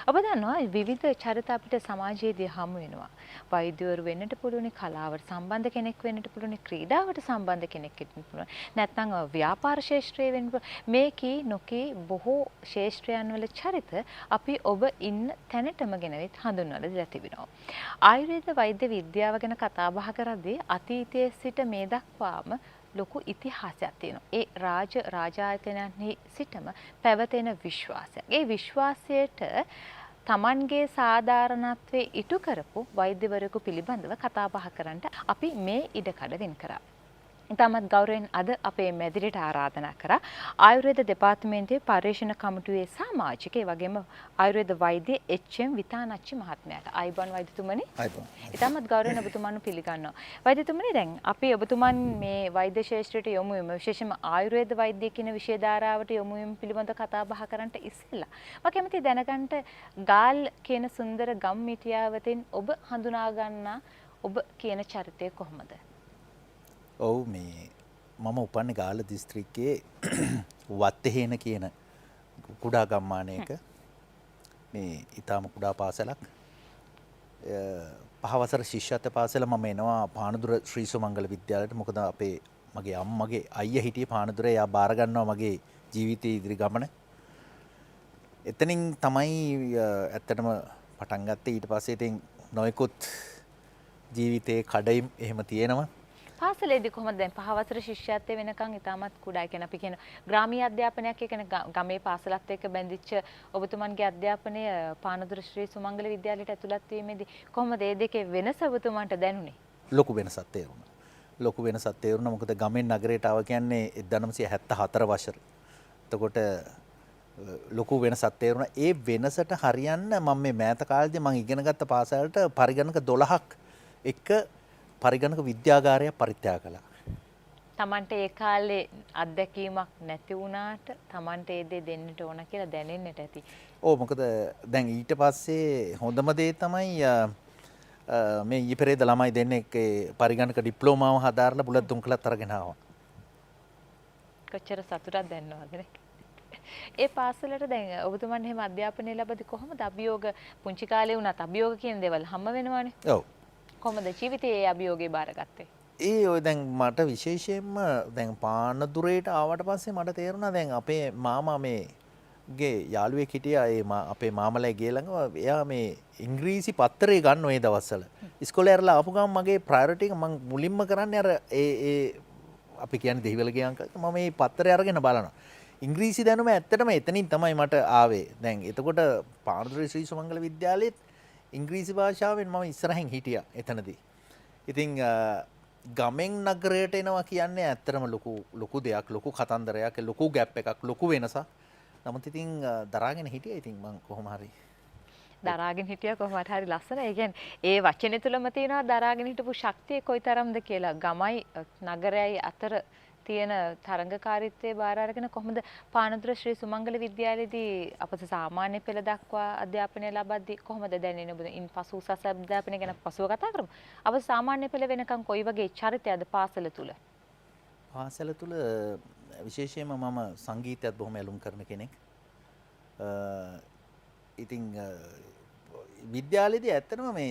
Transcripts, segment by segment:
ඔබ දන්නවා විවිධ චරිත අපිට සමාජයේදී හමු වෙනවා. වෛද්‍යවරු වෙන්නට පුළුවන්, කලාවට සම්බන්ධ කෙනෙක් වෙන්නට පුළුවන්, ක්‍රීඩාවට සම්බන්ධ කෙනෙක් වෙන්නට පුළුවන්. නැත්නම් ව්‍යාපාර ශාස්ත්‍රයේ වෙන්න පුළුවන්. මේ කී නොකී බොහෝ ශාස්ත්‍රයන් වල චරිත අපි ඔබ ඉන්න තැනටම ගෙනවිත් හඳුන්වලා දීලා තිබෙනවා. ආයුර්වේද වෛද්‍ය විද්‍යාව ගැන කතා බහ කරද්දී අතීතයේ සිට මේ දක්වාම ලොකු ඉතිහාසයක් තියෙනවා. ඒ රාජායතනයන්හි සිටම පැවතෙන විශ්වාසයක්. ඒ විශ්වාසයට තමන්ගේ සාධාරණත්වයේ ඉටු කරපු වෛද්‍යවරයෙකු පිළිබඳව කතා බහ කරන්නට අපි මේ ඉඩකඩ වෙන් කරා. ඉතාමත් ගෞරවයෙන් අද අපේ මැදිරියට ආරාධනා කරා ආයුර්වේද දෙපාර්තමේන්තුවේ පර්යේෂණ කමිටුවේ සමාජික ඒ වගේම ආයුර්වේද වෛද්‍ය එච්.එම්. විතානච්චි මහත්මයාට. ආයිබන් වෛද්‍යතුමනි. ආයිබන්. ඉතාමත් ගෞරවයෙන් ඔබතුමන්ව පිළිගන්නවා. වෛද්‍යතුමනි දැන් අපි ඔබතුමන් මේ වෛද්‍ය ශාස්ත්‍රයට යොමු වෙමු. විශේෂයෙන්ම ආයුර්වේද වෛද්‍ය කියන විෂය ධාරාවට යොමු වීම පිළිබඳව කතා බහ කරන්නට ඉස්සෙල්ලා මම කැමතියි දැනගන්න ගාල් කියන සුන්දර ගම් මිටියාවතෙන් ඔබ හඳුනා ගන්නා ඔබ කියන චරිතය කොහොමද? ඔව් මේ මම උපන්නේ ගාල්ල දිස්ත්‍රික්කයේ වත්තේහේන කියන කුඩා ගම්මානයක මේ ඊටාම කුඩා පාසලක් පහවසර ශිෂ්‍යත්ව පාසල මම එනවා පානදුර ශ්‍රී සුමංගල විද්‍යාලයට. මොකද මගේ අම්මගේ අයියා හිටියේ පානදුරේ. එයා බාර ගන්නවා මගේ ජීවිතයේ ඉදිරි ගමන. එතනින් තමයි ඇත්තටම පටන් ගත්තේ. ඊට පස්සේ ඉතින් නොයෙකුත් ජීවිතයේ කඩයිම් එහෙම තියෙනවා. පාසලේදී කොහොමද දැන් පහවසර ශිෂ්‍යත්වයේ වෙනකන් ඉතාමත් කුඩා කියන අපි කියන ග්‍රාමීය අධ්‍යාපනයක් කියන ගමේ පාසලත් එක්ක බැඳිච්ච ඔබතුමන්ගේ අධ්‍යාපනය පානදුර ශ්‍රී සුමංගල විද්‍යාලයට ඇතුළත් වීමේදී කොහොමද මේ දෙකේ වෙනස ඔබතුමන්ට දැනුනේ? ලොකු වෙනසක් තේරුණා. ලොකු වෙනසක් තේරුණා. මොකද ගමෙන් නගරයට ආව කියන්නේ 1974 වසරේ. එතකොට ලොකු වෙනසක් තේරුණා. ඒ වෙනසට හරියන්න මම මේ මෑත කාලේදී මම ඉගෙන ගත්ත පාසලට පරිගණක 12ක් එක පරිගණක විද්‍යාගාරයක් පරිත්‍යාග කළා. තමන්ට ඒ කාලේ අත්දැකීමක් නැති වුණාට තමන්ට ඒ දේ දෙන්නට ඕන කියලා දැනෙන්නට ඇති. ඔව් මොකද දැන් ඊට පස්සේ හොඳම දේ තමයි මේ ඊපෙරේද ළමයි දෙන්නෙක් ඒ පරිගණක ඩිප්ලෝමාව හදාarලා බුලත් තුන්කලත් අරගෙන ආවා. කොච්චර සතුටක් දැනනවද නේ? ඒ පාසලට දැන් ඔබතුමන් එහෙම අධ්‍යාපනය ලැබදී කොහොමද අභියෝග පුංචි කාලේ වුණත් අභියෝග කියන දේවල් හැම වෙනවනේ. ඔව්. කොහොමද ජීවිතයේ අභියෝගේ බාරගත්තේ? ඔය දැන් මට විශේෂයෙන්ම දැන් පානදුරේට ආවට පස්සේ මට තේරුණා දැන් අපේ මාමා මේගේ යාළුවෙක් හිටියා අපේ මාමලා ගේ ළඟ. එයා මේ ඉංග්‍රීසි පත්තරේ ගන්න ওই දවස්වල. ඉස්කෝලේ ඇරලා ආපු ගමන් මගේ ප්‍රයොරිටි එක මම මුලින්ම කරන්නේ අර ඒ අපි කියන්නේ දෙහිවලගේ අංකල් මම මේ පත්තරේ අරගෙන බලනවා. ඉංග්‍රීසි දැනුම ඇත්තටම එතනින් තමයි මට ආවේ. දැන් එතකොට පානදුරේ ශ්‍රී සුමංගල විද්‍යාලයේත් ඉංග්‍රීසි භාෂාවෙන් මම ඉස්සරහින් හිටියා එතනදී. ඉතින් ගමෙන් නගරයට එනවා කියන්නේ ඇත්තටම ලොකු දෙයක්, ලොකු කතන්දරයක්, ලොකු ගැප් එකක්, ලොකු වෙනසක්. නමුත් ඉතින් දරාගෙන හිටියා. ඉතින් මම කොහොම හරි දරාගෙන හිටියා කොහොමද හරි ලස්සනයි. ඒ කියන්නේ ඒ වචනේ තුලම තියෙනවා දරාගෙන හිටපු ශක්තිය කොයිතරම්ද කියලා. ගමයි නගරයයි අතර තියෙන තරංගකාරීත්වයේ බාර අරගෙන කොහොමද පානදුර ශ්‍රී සුමංගල විද්‍යාලයේදී අපට සාමාන්‍ය පෙළ දක්වා අධ්‍යාපනය ලබද්දී කොහොමද දැනෙන්නේ ඔබ? ඉන් පසු උසස් අධ්‍යාපනය ගැන පසුව කතා කරමු. අප සාමාන්‍ය පෙළ වෙනකන් කොයි වගේ චරිතයක්ද පාසල තුල? පාසල තුල විශේෂයෙන්ම මම සංගීතයත් බොහොම ඇලුම් කරන කෙනෙක්. ඉතින් විද්‍යාලයේදී ඇත්තටම මේ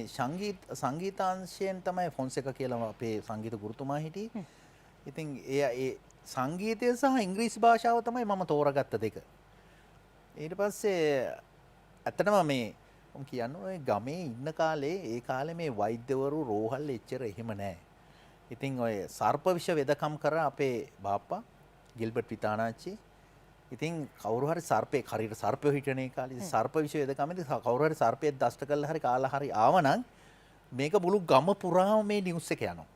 සංගීතාංශයෙන් තමයි ෆොන්සේකා කියලා අපේ සංගීත ගුරුතුමා හිටියේ. ඉතින් ඒ සංගීතය සහ ඉංග්‍රීසි භාෂාව තමයි මම තෝරාගත්ත දෙක. ඊට පස්සේ ඇත්තටම මේ මම කියන්නේ ඔය ගමේ ඉන්න කාලේ ඒ කාලේ මේ වෛද්‍යවරු රෝහල් එච්චර එහෙම නැහැ. ඉතින් ඔය සර්ප විෂ වෙදකම් කර අපේ බාප්පා ගිල්බර්ට් පිතානාච්චි. ඉතින් කවුරු හරි සර්පෙක් හරියට සර්පයෝ හිටනේ කාලේ සර්ප විෂ වෙදකමේදී කවුරු හරි සර්පයෙක් දෂ්ට කරලා හරි කාලා හරි ආවනම් මේක මුළු ගම පුරාම මේ නිවුස් එක යනවා.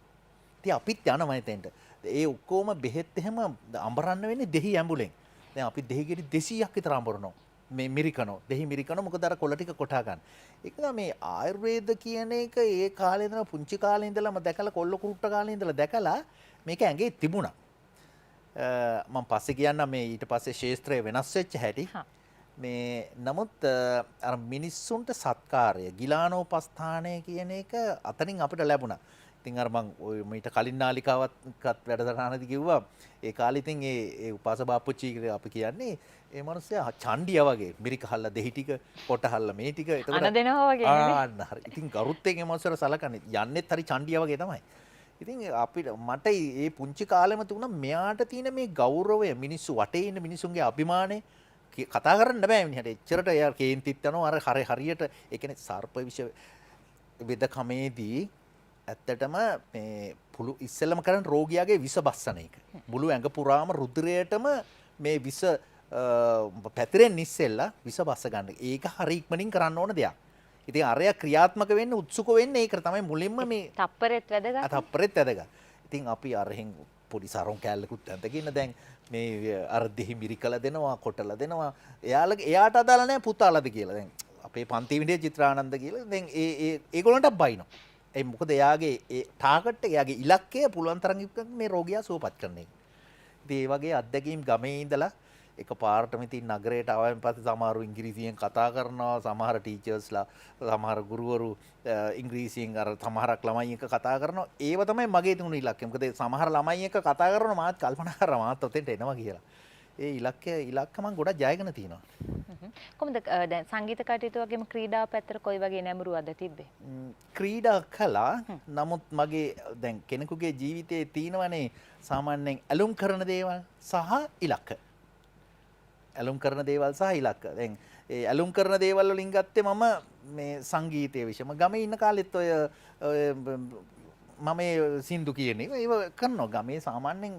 ඉතින් අපිත් යනවා එතෙන්ට. ඒ ඔක්කොම බෙහෙත් එහෙම අඹරන්න වෙන්නේ දෙහි ඇඹුලෙන්. දැන් අපි දෙහි ගෙඩි 200ක් විතර අඹරනවා. මේ මිරිකනෝ දෙහි මිරිකනෝ මොකද අර කොළ ටික කොටා ගන්න. ඒක මේ ආයුර්වේද කියන එක ඒ කාලේ ඉඳලා පුංචි කාලේ ඉඳලාම දැකලා කොල්ල කුරුට්ට කාලේ ඉඳලා දැකලා මේක ඇඟේ තිබුණා. මම පස්සේ කියන්නම් මේ ඊට පස්සේ ශාස්ත්‍රය වෙනස් වෙච්ච හැටි. මේ නමුත් අර මිනිස්සුන්ට සත්කාරය ගිලානෝපස්ථානය කියන එක අතනින් අපිට ලැබුණා. ඉතින් අර මං ඔය මීට කලින් නාලිකාවත්කත් වැඩසටහනදී කිව්වා ඒ කාලේ ඉතින් ඒ උපාස බාප්පුච්චි කියලා අපි කියන්නේ ඒ මිනිස්සයා චණ්ඩියා වගේ මිරික හල්ලා දෙහි ටික පොට හල්ලා මේ ටික එතකොට අන දෙනවා වගේ නෙමෙයි. ආන්න හරි. ඉතින් ගරුත්ෙන් ඒ මිනිස්සර සලකන්නේ යන්නෙත් හරි චණ්ඩියා වගේ තමයි. ඉතින් අපිට මට ඒ පුංචි කාලෙම තිබුණා මෙයාට තියෙන මේ ගෞරවය මිනිස්සු වටේ ඉන්න මිනිසුන්ගේ අභිමානය කතා කරන්න බෑ මිනිහට. එච්චරට එයා කේන්තිත් යනවා අර හරියට ඒ කියන්නේ සර්ප විෂ වෙදකමේදී ඇත්තටම මේ පුළු ඉස්සෙල්ලම කරන රෝගියාගේ විස බස්සන එක. මුළු ඇඟ පුරාම රුධිරයටම මේ විස පැතිරෙන්න ඉස්සෙල්ලා විස බස්ස ගන්න. ඒක හරි ඉක්මනින් කරන්න ඕන දෙයක්. ඉතින් අරයා ක්‍රියාත්මක වෙන්න උත්සුක වෙන්නේ ඒක තමයි මුලින්ම මේ තප්පරෙත් වැදගත්. තප්පරෙත් වැදගත්. ඉතින් අපි අරහෙන් පොඩි සරොන් කෑල්ලකුත් ඇඳගෙන දැන් මේ අර දෙහි මිරිකලා දෙනවා කොටලා දෙනවා. එයාට අදාළ නැහැ පුතාලද කියලා. දැන් අපේ පන්ති විදියේ චිත්‍රානන්ද කියලා දැන් ඒගොල්ලන්ට බයිනවා. ඒ මොකද එයාගේ ඒ ටාගට් එක එයාගේ ඉලක්කය පුළුවන් තරම් මේ රෝගියා සුවපත් කරන එක. ඉතින් ඒ වගේ අත්දැකීම් ගමේ ඉඳලා එකපාරටම ඉතින් නගරයට ආවම පස්සේ සමහරු ඉංග්‍රීසියෙන් කතා කරනවා, සමහර ටීචර්ස්ලා, සමහර ගුරුවරු ඉංග්‍රීසියෙන් අර සමහරක් ළමයි එක්ක කතා කරනවා. ඒව තමයි මගේ තිබුණු ඉලක්කය. මොකද සමහර ළමයි එක්ක කතා කරනවා මාත් කල්පනා කරා මාත් ඔතෙන්ට එනවා කියලා. ඒ ඉලක්ක මම ගොඩක් ජයගෙන තිනවා. කොහොමද දැන් සංගීත කටයුතු වගේම ක්‍රීඩා පැත්තට කොයි වගේ නැඹුරුවක්ද තිබ්බේ? ක්‍රීඩා කළා. නමුත් මගේ දැන් කෙනෙකුගේ ජීවිතයේ තියෙනවනේ සාමාන්‍යයෙන් ඇලුම් කරන දේවල් සහ ඉලක්ක. ඇලුම් කරන දේවල් සහ ඉලක්ක. දැන් ඒ ඇලුම් කරන දේවල් වලින් ගත්තේ මම මේ සංගීතයේ විෂයම ගමේ ඉන්න කාලෙත් ඔය මම සින්දු කියන එක ඒව කරනවා. ගමේ සාමාන්‍යයෙන්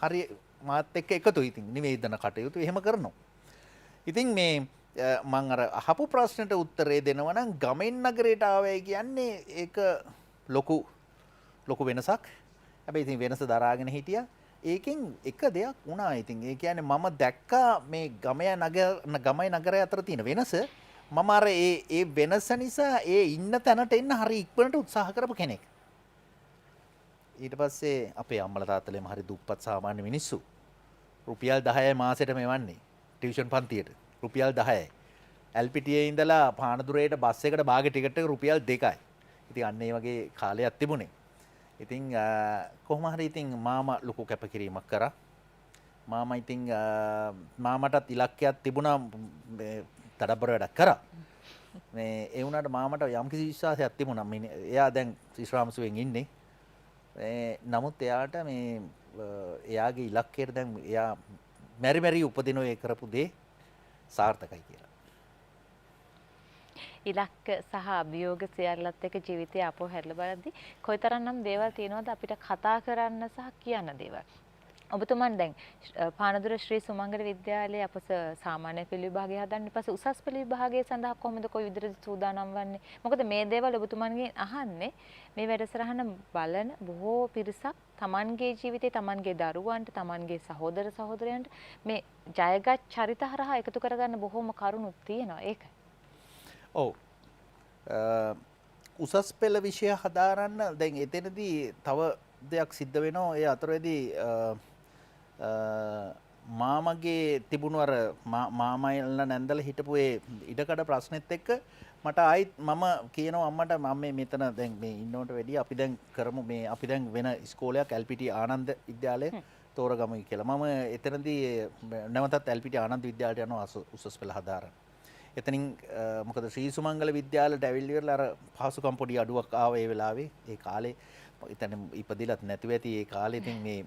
හරි මාත් එක්ක එකතුයි. ඉතින් නිවේදන කටයුතු එහෙම කරනවා. ඉතින් මේ මම අර අහපු ප්‍රශ්නෙට උත්තරේ දෙනවා නම් ගමෙන් නගරයට ආවයි කියන්නේ ඒක ලොකු වෙනසක්. හැබැයි ඉතින් වෙනස දරාගෙන හිටියා. ඒකෙන් එක දෙයක් වුණා. ඉතින් ඒ කියන්නේ මම දැක්කා මේ ගමයි නගරය අතර තියෙන වෙනස. මම අර ඒ වෙනස නිසා ඒ ඉන්න තැනට එන්න හරි ඉක්මනට උත්සාහ කරපු කෙනෙක්. ඊට පස්සේ අපේ අම්මලා තාත්තලේම හරි දුප්පත් සාමාන්‍ය මිනිස්සු. රුපියල් 10යි මාසෙට මෙවන්නේ. ටියුෂන් පන්තියට රුපියල් 10යි. එල්පිටියේ ඉඳලා පානදුරේට බස් එකකට බාගේ ටිකට් එක රුපියල් 2යි. ඉතින් අන්න ඒ වගේ කාලයක් තිබුණේ. ඉතින් කොහොම හරි ඉතින් මාමා ලොකු කැපකිරීමක් කරා. මාමා ඉතින් මාමටත් ඉලක්කයක් තිබුණා තඩබර වැඩක් කරා. මේ ඒ වුණාට මාමට යම්කිසි විශ්වාසයක් තිබුණා. එයා දැන් ශ්‍රාමසුවෙන් ඉන්නේ. නමුත් එයාට මේ එයාගේ ඉලක්කයට දැන් එයා මෙරි උපදිනෝ ඒ කරපු දේ සාර්ථකයි කියලා. ඉලක්ක සහ අභියෝග සියල්ලත් එක්ක ජීවිතය අපෝ හැරලා බලද්දී කොයිතරම්නම් දේවල් තියෙනවද අපිට කතා කරන්න සහ කියන්න දේවල්. ඔබතුමන් දැන් පානදුර ශ්‍රී සුමංගල විද්‍යාලයේ අපස සාමාන්‍ය පෙළ විභාගය හදන්න ඊපස්සේ උසස් පෙළ විභාගය සඳහා කොහොමද කොයි විදිහට සූදානම් වන්නේ? මොකද මේ දේවල් ඔබතුමන්ගෙන් අහන්නේ මේ වැඩසටහන බලන බොහෝ පිරිසක් තමන්ගේ ජීවිතේ තමන්ගේ දරුවන්ට තමන්ගේ සහෝදර සහෝදරයන්ට මේ ජයගත් චරිත හරහා එකතු කරගන්න බොහෝම කරුණු තියෙනවා. ඒක. ඔව්. උසස් පෙළ විෂය හදාරන්න දැන් එතනදී තව දෙයක් සිද්ධ වෙනවා. ඒ අතරේදී මාමගේ තිබුණු අර මාමයිලා නැන්දලා හිටපු ඒ ඉඩකඩ ප්‍රශ්නෙත් එක්ක මට ආයිත් මම කියනවා අම්මට මම මේ මෙතන දැන් මේ ඉන්නවට වැඩිය අපි දැන් කරමු මේ අපි දැන් වෙන ඉස්කෝලයක් එල්පිටි ආනන්ද විද්‍යාලය තෝරගමු කියලා. මම එතනදී නැවතත් එල්පිටි ආනන්ද විද්‍යාලයට යනවා උසස් පෙළ හදාරන්න. එතනින් මොකද ශ්‍රී සුමංගල විද්‍යාලයට ඇවිල්ලි ඉවරලා අර පහසුකම් පොඩි අඩුවක් ආවා ඒ වෙලාවේ. ඒ කාලේ එතන ඉපදිලත් නැතුව ඇති ඒ කාලේ ඉතින් මේ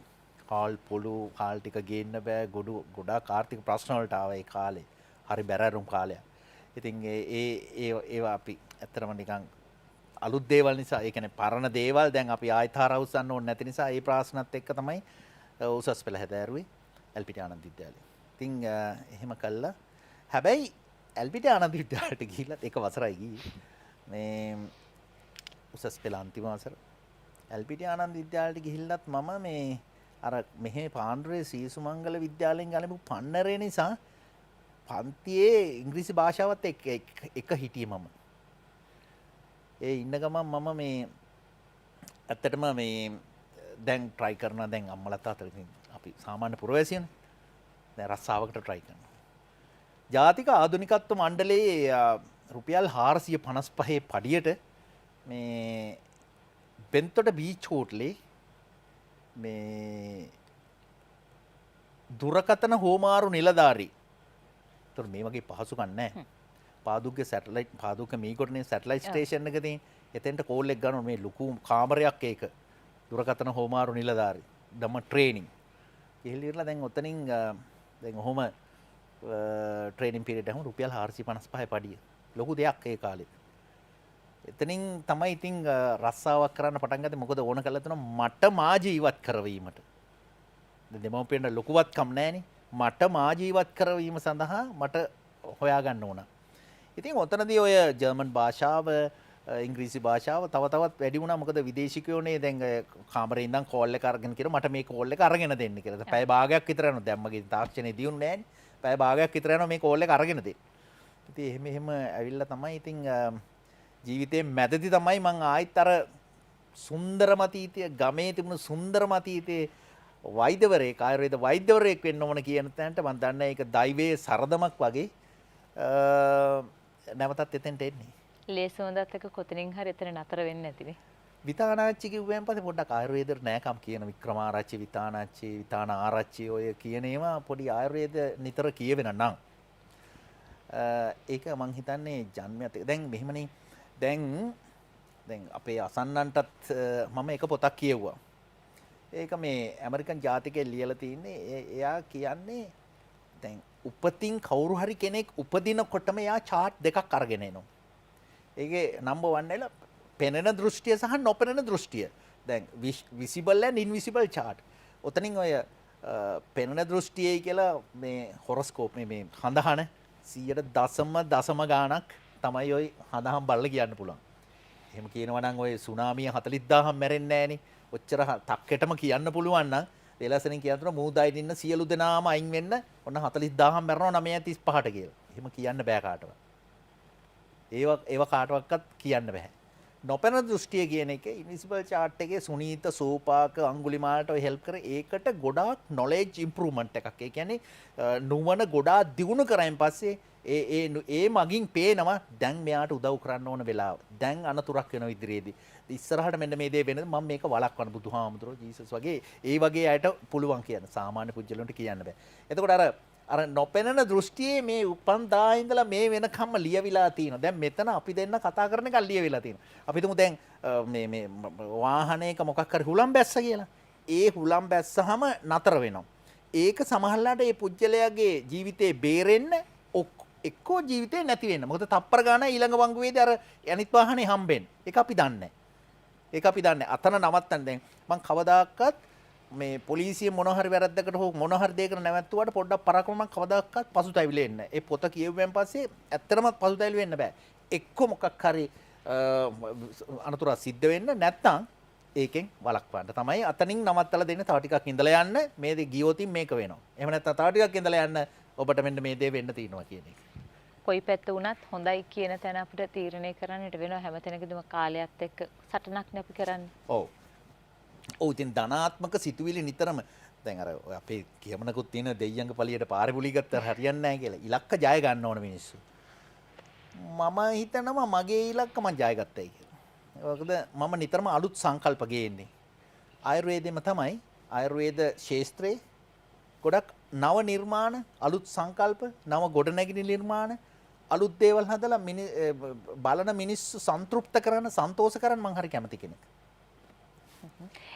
කාල් පොළු කාල් ටික ගේන්න බෑ ගොඩාක් ආර්ථික ප්‍රශ්න වලට ආවා ඒ කාලේ. හරි බැරෑරුම් කාලයක්. ඉතින් ඒවා අපි ඇත්තටම නිකන් අලුත් දේවල් නිසා ඒ කියන්නේ පරණ දේවල් දැන් අපි ආයෙත් හරවුස්සන්න ඕනේ නැති නිසා ඒ ප්‍රශ්නත් එක්ක තමයි උසස් පෙළ හැදෑරුවේ එල්පිටි ආනන්ද විද්‍යාලය. ඉතින් එහෙම කළා. හැබැයි එල්පිටි ආනන්ද විද්‍යාලයට ගිහිල්ලත් එක වසරයි ගියේ. මේ උසස් පෙළ අන්තිම වසර එල්පිටි ආනන්ද විද්‍යාලයට ගිහිල්ලත් මම මේ අර මෙහි පාන්දුරේ ශ්‍රී සුමංගල විද්‍යාලයෙන් ගලපු පන්නරේ නිසා පන්තියේ ඉංග්‍රීසි භාෂාවත් එක හිටියේ මම. ඒ ඉන්න ගමන් මම මේ ඇත්තටම මේ දැන් try කරනවා දැන් අම්මලා තාත්තලා අපි සාමාන්‍ය පුරවැසියනේ. දැන් රස්සාවකට try කරනවා. ජාතික ආධුනිකත්ව මණ්ඩලයේ රුපියල් 455 පඩියට මේ බෙන්තොට බීච් හෝටලේ මේ දුරකථන හෝමාරු නිලධාරී. ඒතර මේ වගේ පහසුකම් නැහැ. පාදුක්ගේ සැටලයිට් පාදුක්ක මීකොටනේ සැටලයිට් ස්ටේෂන් එක තියෙන. එතෙන්ට කෝල් එක ගන්න මේ ලොකු කාමරයක් ඒක. දුරකථන හෝමාරු නිලධාරී. දම ට්‍රේනින්. ඉහිලිරලා දැන් ඔතනින් දැන් ඔහොම ට්‍රේනින් පීරියඩ් එකම රුපියල් 455 පඩිය. ලොකු දෙයක් ඒ කාලේ. එතනින් තමයි ඉතින් රස්සාවක් කරන්න පටන් ගත්තේ. මොකද ඕන කරලා තියෙනවා මට මා ජීවත් කරවීමට. දැන් දෙමව්පියන්ට ලොකුවත්කම් නැහැනේ. මට මා ජීවත් කරවීම සඳහා මට හොයාගන්න ඕන. ඉතින් ඔතනදී ඔය ජර්මන් භාෂාව ඉංග්‍රීසි භාෂාව තව තවත් වැඩි වුණා. මොකද විදේශිකයෝනේ දැන් කාමරේ ඉඳන් කෝල් එක අරගෙන කියලා මට මේ කෝල් එක අරගෙන දෙන්න කියලා. පැය භාගයක් විතර යනවා. දැන් මගේ තාක්ෂණේ දියුනේ නැහැනේ. පැය භාගයක් විතර යනවා මේ කෝල් එක අරගෙන දෙන්න. ඉතින් එහෙම ඇවිල්ලා තමයි ඉතින් ජීවිතේ මැදදී තමයි මං ආයිත් අර සුන්දරම අතීතය ගමේ තිබුණු සුන්දරම අතීතයේ වෛද්‍යවරයෙක් ආයුර්වේද වෛද්‍යවරයෙක් වෙන්න ඕන කියන තැනට මම දන්නේ ඒක දෛවයේ සරදමක් වගේ නැවතත් එතෙන්ට එන්නේ. ලේස හොඳත් එක කොතනින් හරි එතන නතර වෙන්නේ නැතිනේ. විතානාච්චි කිව්වෙන් පස්සේ පොඩ්ඩක් ආයුර්වේදෙට නෑකම් කියන වික්‍රමාරච්චි විතානාච්චි විතාන ආරච්චි ඔය කියන ඒවා පොඩි ආයුර්වේද නිතර කියවෙන නම් ඒක මං හිතන්නේ ජන්මයත් දැන් මෙහෙමනේ දැන් අපේ අසන්නන්ටත් මම එක පොතක් කියවුවා. ඒක මේ ඇමරිකන් ජාතිකයේ ලියලා තින්නේ එයා කියන්නේ දැන් උපතින් කවුරු හරි කෙනෙක් උපදිනකොටම එයා chart දෙකක් අරගෙන එනවා. ඒකේ number 1 එල පෙනෙන දෘෂ්ටිය සහ නොපෙනෙන දෘෂ්ටිය. දැන් visible and invisible chart. ඔතනින් ඔය පෙනෙන දෘෂ්ටියයි කියලා මේ හොරොස්කෝප් මේ හඳහන 100.0 ගාණක් තමයි ඔය හඳහන් බලලා කියන්න පුළුවන්. එහෙම කියනවා නම් ඔය සුනාමිය 40000ක් මැරෙන්නේ නැහනේ. ඔච්චර තක්කෙටම කියන්න පුළුවන් නම් වෙලසෙනින් කියනවා මූදායින් ඉන්න සියලු දෙනාම අයින් වෙන්න ඔන්න 40000ක් මැරෙනවා 935ට කියලා. එහෙම කියන්න බෑ කාටවත්. ඒව කාටවත් කියන්න බෑ. නොපෙනෙන දෘෂ්ටිය කියන එක ඉන්විසිබල් chart එකේ සුනීත සෝපාක අඟුලිමාලට ඔය හෙල්ප් කර ඒකට ගොඩාක් knowledge improvement එකක්. ඒ කියන්නේ නුවණ ගොඩාක් දියුණු කරායින් පස්සේ ඒ මගින් පේනවා දැන් මෙයාට උදව් කරන්න ඕන වෙලාව. දැන් අනතුරක් වෙන ඉදිරියේදී. ඉස්සරහට මෙන්න මේ දේ වෙනද මම මේක වළක්වන්න බුදුහාමුදුරුවෝ ජීසස් වගේ ඒ වගේ අයට පුළුවන් කියන සාමාන්‍ය පුජ්‍යලන්ට කියන්න බෑ. එතකොට අර නොපෙනෙන දෘෂ්ටියේ මේ උපන්දා ඉඳලා මේ වෙනකම්ම ලියවිලා තියෙනවා. දැන් මෙතන අපි දෙන්න කතා කරන එක ලියවිලා තියෙනවා. අපි තුමු දැන් මේ වාහනයක මොකක් හරි හුලම් බැස්ස කියලා. ඒ හුලම් බැස්සහම නතර වෙනවා. ඒක සමහරලාට ඒ පුජ්‍යලයාගේ ජීවිතේ බේරෙන්න එක්කෝ ජීවිතේ නැති වෙන්න. මොකද තප්පර ගාන ඊළඟ වංගුවේදී අර අනිත් වාහනේ හම්බෙන්න. ඒක අපි දන්නේ. ඒක අපි දන්නේ. අතන නවත්තන්න දැන් මං කවදාකවත් මේ පොලිසිය මොන හරි වැරද්දකට හෝ මොන හරි දෙයකට නැවැත්තුවාට පොඩ්ඩක් පරක්කම මං කවදාකවත් පසුතැවිලි වෙන්නේ නැහැ. ඒ පොත කියුවෙන් පස්සේ ඇත්තටම පසුතැවිලි වෙන්න බෑ. එක්ක මොකක් හරි අනතුරක් සිද්ධ වෙන්න නැත්නම් ඒකෙන් වළක්වන්න තමයි අතනින් නවත්තලා දෙන්න. තව ටිකක් ඉඳලා යන්න මේ දේ ගියොතින් මේක වෙනවා. එහෙම නැත්නම් තව ටිකක් ඉඳලා යන්න ඔබට මෙන්න මේ දේ වෙන්න තියෙනවා කියන එක. කොයි පැත්ත වුණත් හොඳයි කියන තැන අපිට තීරණය කරන්නට වෙනවා. හැම තැනකදීම කාලයත් එක්ක සටනක් නේ අපි කරන්නේ. ඔව්. ඔව් ඉතින් ධනාත්මක සිතුවිලි නිතරම දැන් අර අපේ කියමනකුත් තියෙන දෙයියන්ග පළියට පාරේ පුලි ගත්තා හරියන්නේ නැහැ කියලා. ඉලක්ක ජය ගන්න ඕන මිනිස්සු. මම හිතනවා මගේ ඉලක්ක මම ජය ගත්තයි කියලා. මොකද මම නිතරම අලුත් සංකල්ප ගේන්නේ. ආයුර්වේදෙම තමයි ආයුර්වේද ශාස්ත්‍රයේ ගොඩක් නව නිර්මාණ අලුත් සංකල්ප නව ගොඩනැගිලි නිර්මාණ අලුත් දේවල් හදලා බලන මිනිස්සු සන්තුෂ්ත කරන සන්තෝෂ කරන මම හරි කැමති කෙනෙක්.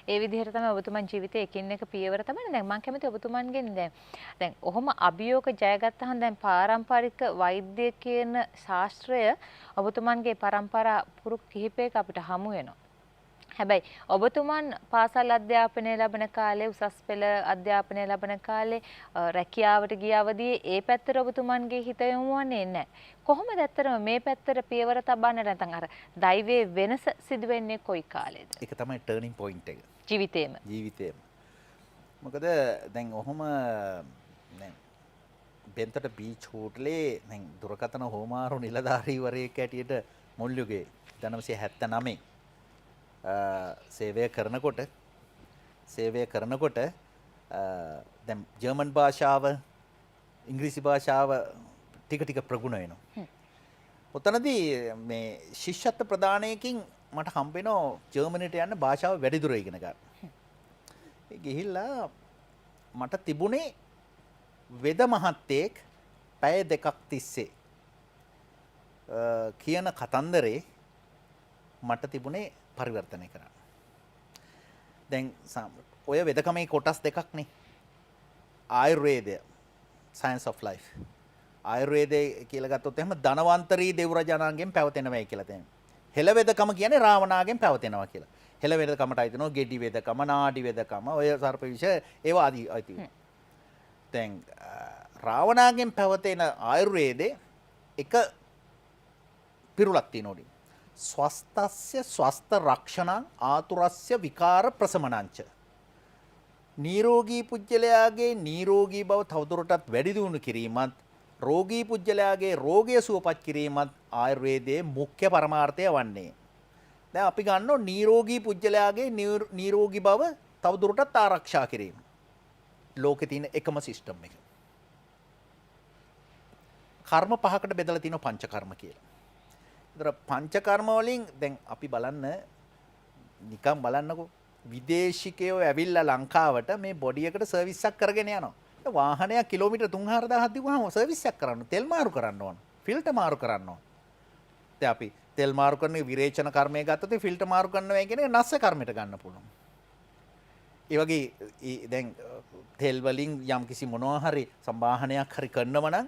ඒ විදිහට තමයි ඔබතුමන් ජීවිතේ එකින් එක පියවර තමයි. දැන් මම කැමති ඔබතුමන්ගෙන් දැන් ඔහොම අභියෝග ජයගත්තාම දැන් පාරම්පරික වෛද්‍ය කියන ශාස්ත්‍රය ඔබතුමන්ගේ පරම්පරා පුරුක් කිහිපයක අපිට හමු වෙනවා. හැබැයි ඔබතුමන් පාසල් අධ්‍යාපනය ලැබෙන කාලේ උසස් පෙළ අධ්‍යාපනය ලැබෙන කාලේ රැකියාවට ගිය අවදියේ ඒ පැත්තට ඔබතුමන්ගේ හිත යොමුවන්නේ නැහැ. කොහොමද ඇත්තටම මේ පැත්තට පියවර තබන්න නැත්නම් අර දෛවයේ වෙනස සිදු වෙන්නේ කොයි කාලේද? ඒක තමයි ටර්නින් පොයින්ට් එක. ජීවිතේම. මොකද දැන් ඔහොම දැන් බෙන්තොට බීච් හෝටලේ දැන් දුරකථන හෝමාරු නිලධාරීවරයෙක් හැටියට මුල් යුගයේ 1979 සේවය කරනකොට දැන් ජර්මන් භාෂාව ඉංග්‍රීසි භාෂාව ටික ටික ප්‍රගුණ වෙනවා. ඔතනදී මේ ශිෂ්‍යත්ව ප්‍රදානයකින් මට හම්බ වෙනවා ජර්මනියට යන්න භාෂාව වැඩිදුර ඉගෙන ගන්න. ඒ ගිහිල්ලා මට තිබුණේ වෙද මහත්තයෙක් පැය දෙකක් තිස්සේ කියන කතන්දරේ මට තිබුණේ පරිවර්තනය කරන්න. දැන් ඔය වෙදකමේ කොටස් දෙකක්නේ. ආයුර්වේදය science of life. ආයුර්වේදය කියලා ගත්තොත් එහෙම ධනවන්තරී දෙව්රජාණන්ගෙන් පැවතෙනවයි කියලා තියෙනවා. හෙළවෙදකම කියන්නේ රාවණාගෙන් පැවතෙනවා කියලා. හෙළවෙදකමට අයිතිනෝ ගෙඩි වෙදකම, නාඩි වෙදකම, ඔය සර්ප විෂ ඒවා ආදී අයිති. දැන් රාවණාගෙන් පැවතෙන ආයුර්වේදේ එක පිරුලක් තියෙනෝඩි. ස්වස්තස්ය ස්වස්ත රක්ෂණං ආතුරස්ය විකාර ප්‍රසමනංච. නිරෝගී පුජ්‍යලයාගේ නිරෝගී බව තවදුරටත් වැඩි දියුණු කිරීමත් රෝගී පුජ්‍යලයාගේ රෝගය සුවපත් කිරීමත් ආයුර්වේදයේ මුඛ්‍ය පරමාර්ථය වන්නේ. දැන් අපි ගන්නෝ නිරෝගී පුජ්‍යලයාගේ නිරෝගී බව තවදුරටත් ආරක්ෂා කිරීම. ලෝකේ තියෙන එකම සිස්ටම් එක. කර්ම පහකට බෙදලා තියෙනවා පංචකර්ම කියලා. ඒතර පංචකර්ම වලින් දැන් අපි බලන්න නිකන් බලන්නකෝ විදේශිකයෝ ඇවිල්ලා ලංකාවට මේ බොඩි එකට සර්විස් එකක් කරගෙන යනවා. වාහනයක් කිලෝමීටර් 3-4000ක් දීපුවාම සර්විස් එකක් කරන්න, තෙල් මාරු කරන්න ඕන, ෆිල්ටර් මාරු කරන්න ඕන. දැන් අපි තෙල් මාරු කරන විරේචන කර්මය ගත්තොත් ෆිල්ටර් මාරු කරනවා කියන එක නස්ස කර්මයට ගන්න පුළුවන්. ඒ වගේ දැන් තෙල් වලින් යම් කිසි මොනවා හරි සම්බාහනයක් හරි කරනව නම්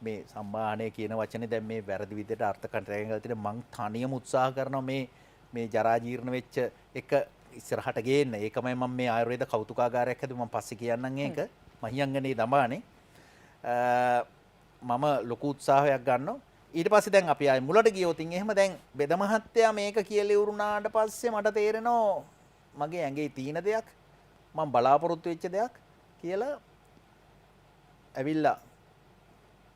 මේ සම්බාහනය කියන වචනේ දැන් මේ වැරදි විදිහට අර්ථකථනය ගලා තියෙන මං තනියම උත්සාහ කරනවා මේ ජරා ජීර්ණ වෙච්ච එක ඉස්සරහට ගේන්න. ඒකමයි මම මේ ආයුර්වේද කෞතුකාගාරයක් හැදුවා. මම පස්සේ කියන්නම් ඒක. මහියංගනේ දඹානේ. මම ලොකු උත්සාහයක් ගන්නවා. ඊට පස්සේ දැන් අපි ආයි මුලට ගියොත් එහෙම දැන් බෙද මහත්තයා මේක කියලා ඉවරුනාට පස්සේ මට තේරෙනවා මගේ ඇඟේ තියෙන දෙයක් මම බලාපොරොත්තු වෙච්ච දෙයක් කියලා ඇවිල්ලා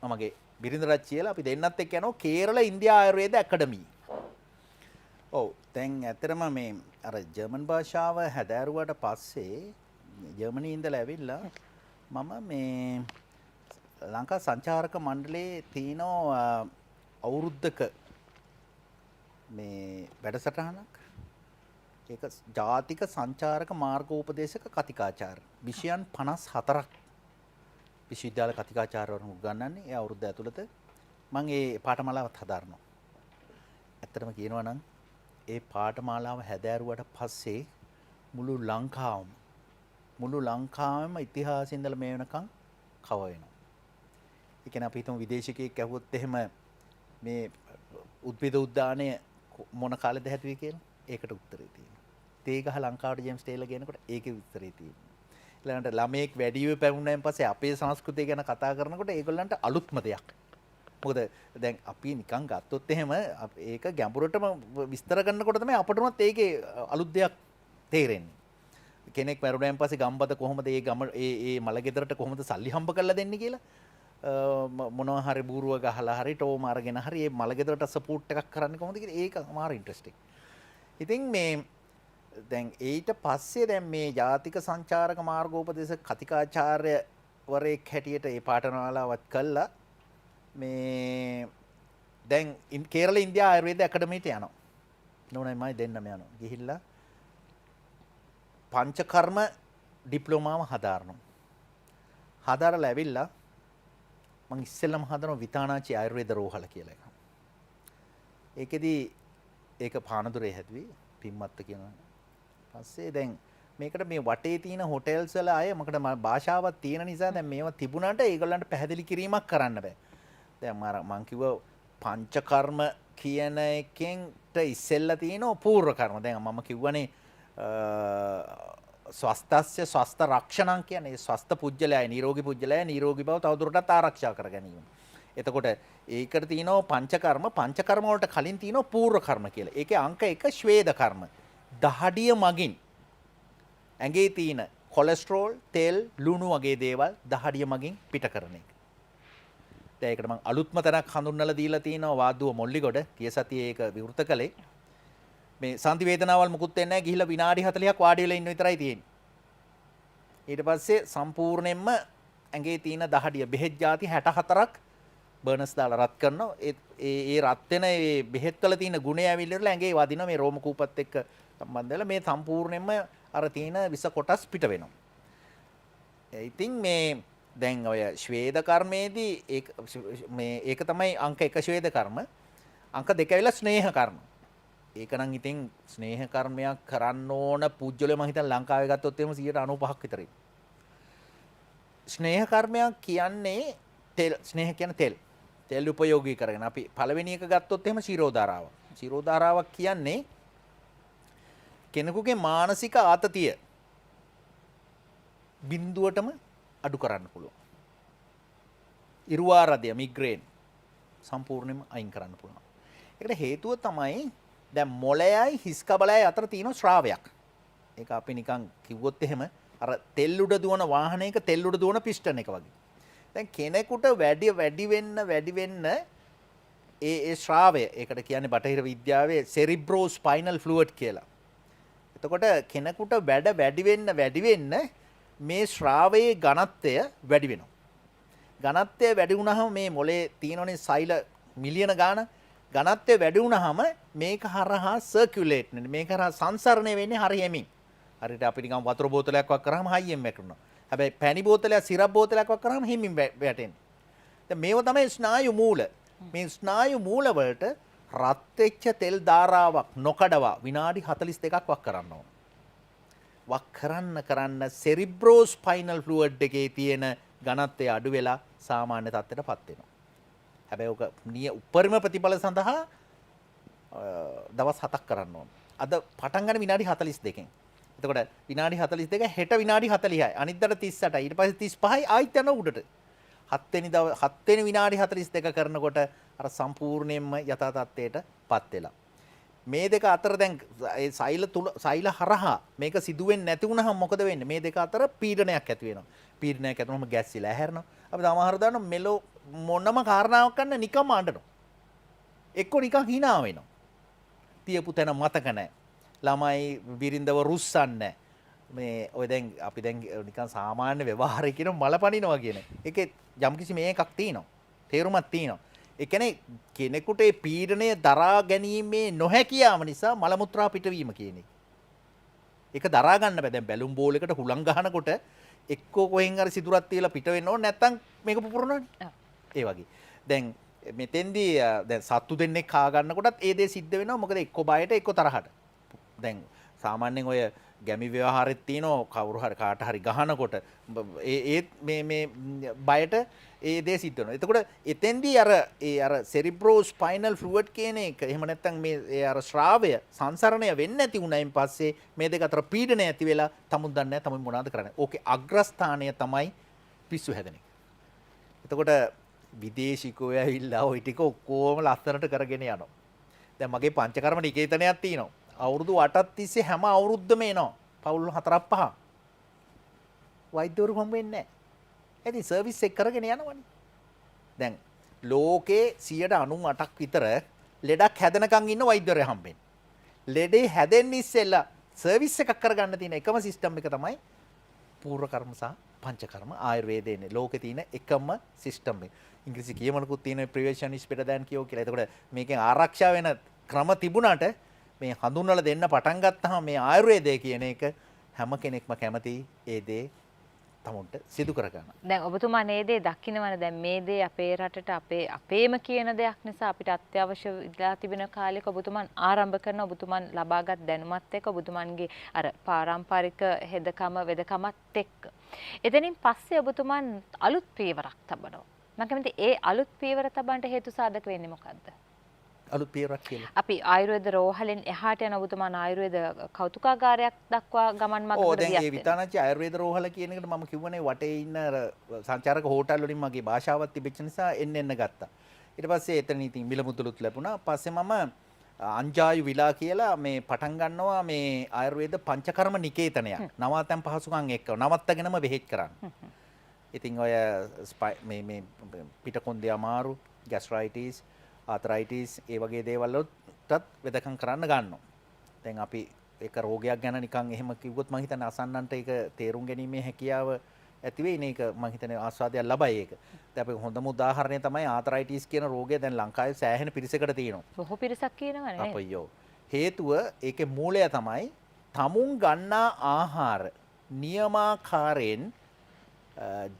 මමගේ බිරිඳරත් කියලා අපි දෙන්නත් එක්ක යනවා කේරළ ඉන්දියා ආයුර්වේද ඇකඩමි. ඔව් දැන් ඇත්තටම මේ අර ජර්මන් භාෂාව හැදෑරුවට පස්සේ ජර්මනියේ ඉඳලා ඇවිල්ලා මම මේ ලංකා සංචාරක මණ්ඩලයේ තියෙන අවුරුද්දක මේ වැඩසටහනක් ඒක ජාතික සංචාරක මාර්ගෝපදේශක කතිකාචාර්ය විෂයන් 54ක් විශ්වවිද්‍යාල කතිකාචාර්යවරුන් උගන්වන්නේ ඒ අවුරුද්ද ඇතුළත මම ඒ පාඨමාලාවත් හදාරනවා. ඇත්තටම කියනවා නම් ඒ පාඨමාලාව හැදෑරුවට පස්සේ මුළු ලංකාවම ඉතිහාසයේ ඉඳලා මේ වෙනකන් කව වෙනවා. ඒ කියන්නේ අපි හිතමු විදේශිකයෙක් ඇහුවොත් එහෙම මේ උද්භිද උද්‍යානය මොන කාලෙද හැදුවේ කියලා ඒකට උත්තරේ තියෙනවා. තේ ගහ ලංකාවට ජේම්ස් ටේලර් කියනකොට ඒකේ උත්තරේ තියෙනවා. ඊළඟට ළමෙක් වැඩිව පැමුණෙන් පස්සේ අපේ සංස්කෘතිය ගැන කතා කරනකොට ඒගොල්ලන්ට අලුත්ම දෙයක්. මොකද දැන් අපි නිකන් ගත්තොත් එහෙම ඒක ගැඹුරටම විස්තර කරනකොට තමයි අපටමත් ඒකේ අලුත් දෙයක් තේරෙන්නේ. කෙනෙක් මරුණාන් පස්සේ ගම්බද කොහොමද ඒ මලගෙදරට කොහොමද සල්ලි හම්බ කරලා දෙන්නේ කියලා මොනවා හරි බූරුව ගහලා හරි ටෝම අරගෙන හරි මේ මලගෙදරට සපෝට් එකක් කරන්නේ කොහොමද කියලා ඒක අමාර ඉන්ට්‍රෙස්ටිං. ඉතින් මේ දැන් ඊට පස්සේ දැන් මේ ජාතික සංචාරක මාර්ගෝපදේශක කතිකාචාර්යවරයෙක් හැටියට ඒ පාඨමාලාවත් කළා මේ දැන් කේරළ ඉන්දියා ආයුර්වේද ඇකඩමියට යනවා. නෝනයි මයි දෙන්නම යනවා. ගිහිල්ලා පංචකර්ම ඩිප්ලෝමාව හදාරනවා. හදාරලා ඇවිල්ලා මම ඉස්සෙල්ලම හදනවා විතානාචි ආයුර්වේද රෝහල කියලා එකක්. ඒකෙදි ඒක පානදුරේ හැදුවේ පිම්මත්ත කියනවා. පස්සේ දැන් මේකට මේ වටේ තියෙන හොටෙල්ස් වල අය මොකද භාෂාවක් තියෙන නිසා දැන් මේවා තිබුණාට ඒගොල්ලන්ට පැහැදිලි කිරීමක් කරන්න බෑ. දැන් මම කිව්වා පංචකර්ම කියන එකෙන්ට ඉස්සෙල්ලා තියෙන පූර්ව කර්ම. දැන් මම කිව්වනේ ස්වස්තස්ය ස්වස්ත රක්ෂණං කියන්නේ ස්වස්ත පුජ්‍යලයයි නිරෝගී පුජ්‍යලයයි නිරෝගී බව තවදුරටත් ආරක්ෂා කර ගැනීම. එතකොට ඒකට තියෙනවා පංචකර්ම වලට කලින් තියෙනවා පූර්ව කර්ම කියලා. ඒකේ අංක 1 ශ්වේද කර්ම. දහඩිය මගින් ඇඟේ තියෙන කොලෙස්ටරෝල්, තෙල්, ලුණු වගේ දේවල් දහඩිය මගින් පිට කරන එක. දැන් ඒකට මම අලුත්ම තැනක් හඳුන්වලා දීලා තියෙනවා වාදුව මොල්ලිගොඩ. ගිය සතියේ ඒක විවෘත කළේ. මේ සන්ධි වේදනාවල් මුකුත් වෙන්නේ නැහැ. ගිහිල්ලා විනාඩි 40ක් වාඩි වෙලා ඉන්න විතරයි තියෙන්නේ. ඊට පස්සේ සම්පූර්ණයෙන්ම ඇඟේ තියෙන දහඩිය බෙහෙත් ಜಾති 64ක් බර්නස් දාලා රත් කරනවා. ඒ රත් වෙන ඒ බෙහෙත් වල තියෙන ගුණය ඇවිල්ලා ඇඟේ වදිනවා මේ රෝම කූපත් එක්ක සම්බන්ධ වෙලා මේ සම්පූර්ණයෙන්ම අර තියෙන විස කොටස් පිට වෙනවා. ඉතින් මේ දැන් ඔය ශ්වේද කර්මයේදී ඒක තමයි අංක 1 ශ්වේද කර්ම. අංක 2 ඇවිල්ලා ස්නේහ කර්ම. ඒක නම් ඉතින් ස්නේහ කර්මයක් කරන්න ඕන පූජ්‍යලෝ මම හිතන ලංකාවේ ගත්තොත් එහෙම 95ක් විතර. ස්නේහ කර්මයක් කියන්නේ තෙල් ස්නේහ කියන්නේ තෙල්. තෙල් උපයෝගී කරගෙන අපි පළවෙනි එක ගත්තොත් එහෙම ශිරෝධාරාව. ශිරෝධාරාවක් කියන්නේ කෙනෙකුගේ මානසික ආතතිය බිඳුවටම අඩු කරන්න පුළුවන්. ඉරුවාරදය මිග්‍රේන් සම්පූර්ණයෙන්ම අයින් කරන්න පුළුවන්. ඒකට හේතුව තමයි දැන් මොළයයි හිස් කබලයයි අතර තියෙන ශ්‍රාවයක්. ඒක අපි නිකන් කිව්වොත් එහෙම අර තෙල් උඩ දුවන වාහනයක තෙල් උඩ දුවන පිස්ටන් එක වගේ. දැන් කෙනෙකුට වැඩි වෙන්න ඒ ශ්‍රාවය ඒකට කියන්නේ බටහිර විද්‍යාවේ සෙරිබ්‍රෝ ස්පයිනල් ෆ්ලුයිඩ් කියලා. එතකොට කෙනෙකුට වැඩි වෙන්න මේ ශ්‍රාවයේ ඝනත්වය වැඩි වෙනවා. ඝනත්වය වැඩි වුණාම මේ මොලේ තියෙනනේ සෛල මිලියන ගාන ඝනත්වය වැඩි වුණාම මේක හරහා සර්කියුලේට් වෙන්නේ මේක හරහා සංසරණය වෙන්නේ හරි හැමින්. හරියට අපි නිකන් වතුර බෝතලයක් වක් කරාම හයියෙන් වැටෙනවා. හැබැයි පැණි බෝතලයක් සිරප් බෝතලයක් වක් කරාම හිමින් වැටෙන්නේ. දැන් මේව තමයි ස්නායු මූල. මේ ස්නායු මූල වලට රත් වෙච්ච තෙල් ධාරාවක් නොකඩවා විනාඩි 42ක් වක් කරන්න ඕන. වක් කරන්න සෙරිබ්‍රෝ ස්පයිනල් ෆ්ලුයිඩ් එකේ තියෙන ඝනත්වය අඩු වෙලා සාමාන්‍ය තත්ත්වයටපත් වෙනවා. හැබැයි ඔක උපරිම ප්‍රතිඵල සඳහා දවස් 7ක් කරන්න ඕන. අද පටන් ගන්න විනාඩි 42කින්. එතකොට විනාඩි 42 හෙට විනාඩි 40යි. අනිද්දාට 38යි. ඊට පස්සේ 35යි ආයිත් යන උඩට. 7 වෙනි විනාඩි 42 කරනකොට අර සම්පූර්ණයෙන්ම යථා තත්ත්වයටපත් වෙලා. මේ දෙක අතර දැන් ඒ සෛල හරහා මේක සිදුවෙන්නේ නැති වුණාම මොකද වෙන්නේ? මේ දෙක අතර පීඩනයක් ඇති වෙනවා. පීඩනයක් ඇති වුණාම ගැස්සිලා හැරෙනවා. අපි සමහර දාන මෙලෝ මොනම කාරණාවක් ගන්න නිකම්ම අඬනවා. එක්ක නිකන් hina වෙනවා. තියපු තැන මතක නැහැ. ළමයි බිරිඳව රුස්සන්නේ මේ ඔය දැන් අපි දැන් නිකන් සාමාන්‍ය ව්‍යවහාරය කියන මලපනිනවා කියන. ඒකේ යම්කිසි මේකක් තියෙනවා. තේරුමක් තියෙනවා. ඒ කියන්නේ කෙනෙකුට ඒ පීඩනය දරා ගැනීමේ නොහැකියාව නිසා මල මුත්‍රා පිටවීම කියන එක. ඒක දරා ගන්න බෑ. දැන් බැලුම් බෝල් එකට හුලං ගහනකොට එක්කෝ කොහෙන් හරි සිදුරක් තියලා පිට වෙන්න ඕන නැත්නම් මේක පුපුරනවනේ. ඒ වගේ. දැන් මෙතෙන්දී දැන් සත්තු දෙන්නෙක් කා ගන්නකොටත් ඒ දේ සිද්ධ වෙනවා. මොකද එක්කෝ බයට එක්කෝ තරහට. දැන් සාමාන්‍යයෙන් ඔය ගැමි ව්‍යවහාරෙත් තියෙනවා කවුරු හරි කාට හරි ගහනකොට ඒත් මේ බයට ඒ දේ සිද්ධ වෙනවා. එතකොට එතෙන්දී අර සෙරිබ්‍රෝ ස්පයිනල් ෆ්ලුයිඩ් කියන එක එහෙම නැත්නම් මේ අර ශ්‍රාවය සංසරණය වෙන්නේ නැති වුණයින් පස්සේ මේ දෙක අතර පීඩනය ඇති වෙලා තමුන් දන්නේ නැහැ තමුන් මොනවද කරන්නේ. ඕකේ අග්‍රස්ථානය තමයි පිස්සු හැදෙන එක. එතකොට විදේශිකෝ ඇවිල්ලා ওই ටික ඔක්කොම ලස්සනට කරගෙන යනවා. දැන් මගේ පංචකර්ම නිකේතනයක් තියෙනවා. අවුරුදු 8ක් තිස්සේ හැම අවුරුද්දම එනවා. පවුල් 4-5. වෛද්‍යවරු හම්බ වෙන්නේ නැහැ. ඉතින් සර්විස් එක කරගෙන යනවනේ. දැන් ලෝකේ 98ක් විතර ලෙඩක් හැදෙනකන් ඉන්න වෛද්‍යවරය හම්බෙන්නේ. ලෙඩේ හැදෙන්න ඉස්සෙල්ලා සර්විස් එකක් කරගන්න තියෙන එකම සිස්ටම් එක තමයි පූර්ව කර්ම සහ පංච කර්ම ආයුර්වේදයේ ලෝකේ තියෙන එකම සිස්ටම් එක. ඉංග්‍රීසි කියමනකුත් තියෙන ප්‍රිවෙන්ෂන් ඉස් බෙටර් දැන් කියෝ කියලා. එතකොට මේකෙන් ආරක්ෂා වෙන ක්‍රම තිබුණාට මේ හඳුන්වලා දෙන්න පටන් ගත්තාම මේ ආයුර්වේදය කියන එක හැම කෙනෙක්ම කැමති ඒ දේ තමුන්ට සිදු කරගන්න. දැන් ඔබතුමා මේ දේ දකින්නවනේ දැන් මේ දේ අපේ රටට අපේම කියන දෙයක් නිසා අපිට අත්‍යවශ්‍ය ඉඳලා තිබෙන කාලෙක ඔබතුමන් ආරම්භ කරන ඔබතුමන් ලබාගත් දැනුමත් එක්ක ඔබතුමන්ගේ අර පාරම්පරික හෙදකම වෙදකමත් එක්ක. එතනින් පස්සේ ඔබතුමන් අලුත් පියවරක් තබනවා. මම කැමති ඒ අලුත් පියවර තබන්න හේතු සාධක වෙන්නේ මොකද්ද? අලුත් පියවරක් කියලා. අපි ආයුර්වේද රෝහලෙන් එහාට යන ඔබතුමාන ආයුර්වේද කෞතුකාගාරයක් දක්වා ගමන් මඟ ඔව් දැන් මේ විතානච්චි ආයුර්වේද රෝහල කියන එකට මම කිව්වනේ වටේ ඉන්න සංචාරක හෝටල් වලින් මගේ භාෂාවක් තිබෙච්ච නිසා එන්න ගත්තා. ඊට පස්සේ එතන ඉතින් මිල මුදලුත් ලැබුණා. පස්සේ මම අංජායු විලා කියලා මේ පටන් ගන්නවා මේ ආයුර්වේද පංචකර්ම නිකේතනයක්. නවාතැන් පහසුකම් එක්ක නවත්තගෙනම බෙහෙත් කරන්න. ඉතින් ඔය මේ පිටකොන්දේ අමාරු, ગેස්ට්‍රයිටිස්, ආතරයිටිස් ඒ වගේ දේවල් වලටත් වෙදකම් කරන්න ගන්නවා. දැන් අපි එක රෝගයක් ගැන නිකන් එහෙම කිව්වොත් මම හිතන්නේ අසන්නන්ට ඒක තේරුම් ගැනීමේ හැකියාව ඇති වෙයි මේක මම හිතන්නේ ආස්වාදයක් ලබයි ඒක. දැන් අපි හොඳම උදාහරණය තමයි ආතරයිටිස් කියන රෝගය දැන් ලංකාවේ සෑහෙන පිරිසකට තියෙනවා. බොහෝ පිරිසක් කියනවනේ නේද? අපයෝ. හේතුව ඒකේ මූලය තමයි තමුන් ගන්නා ආහාර නියමාකාරයෙන්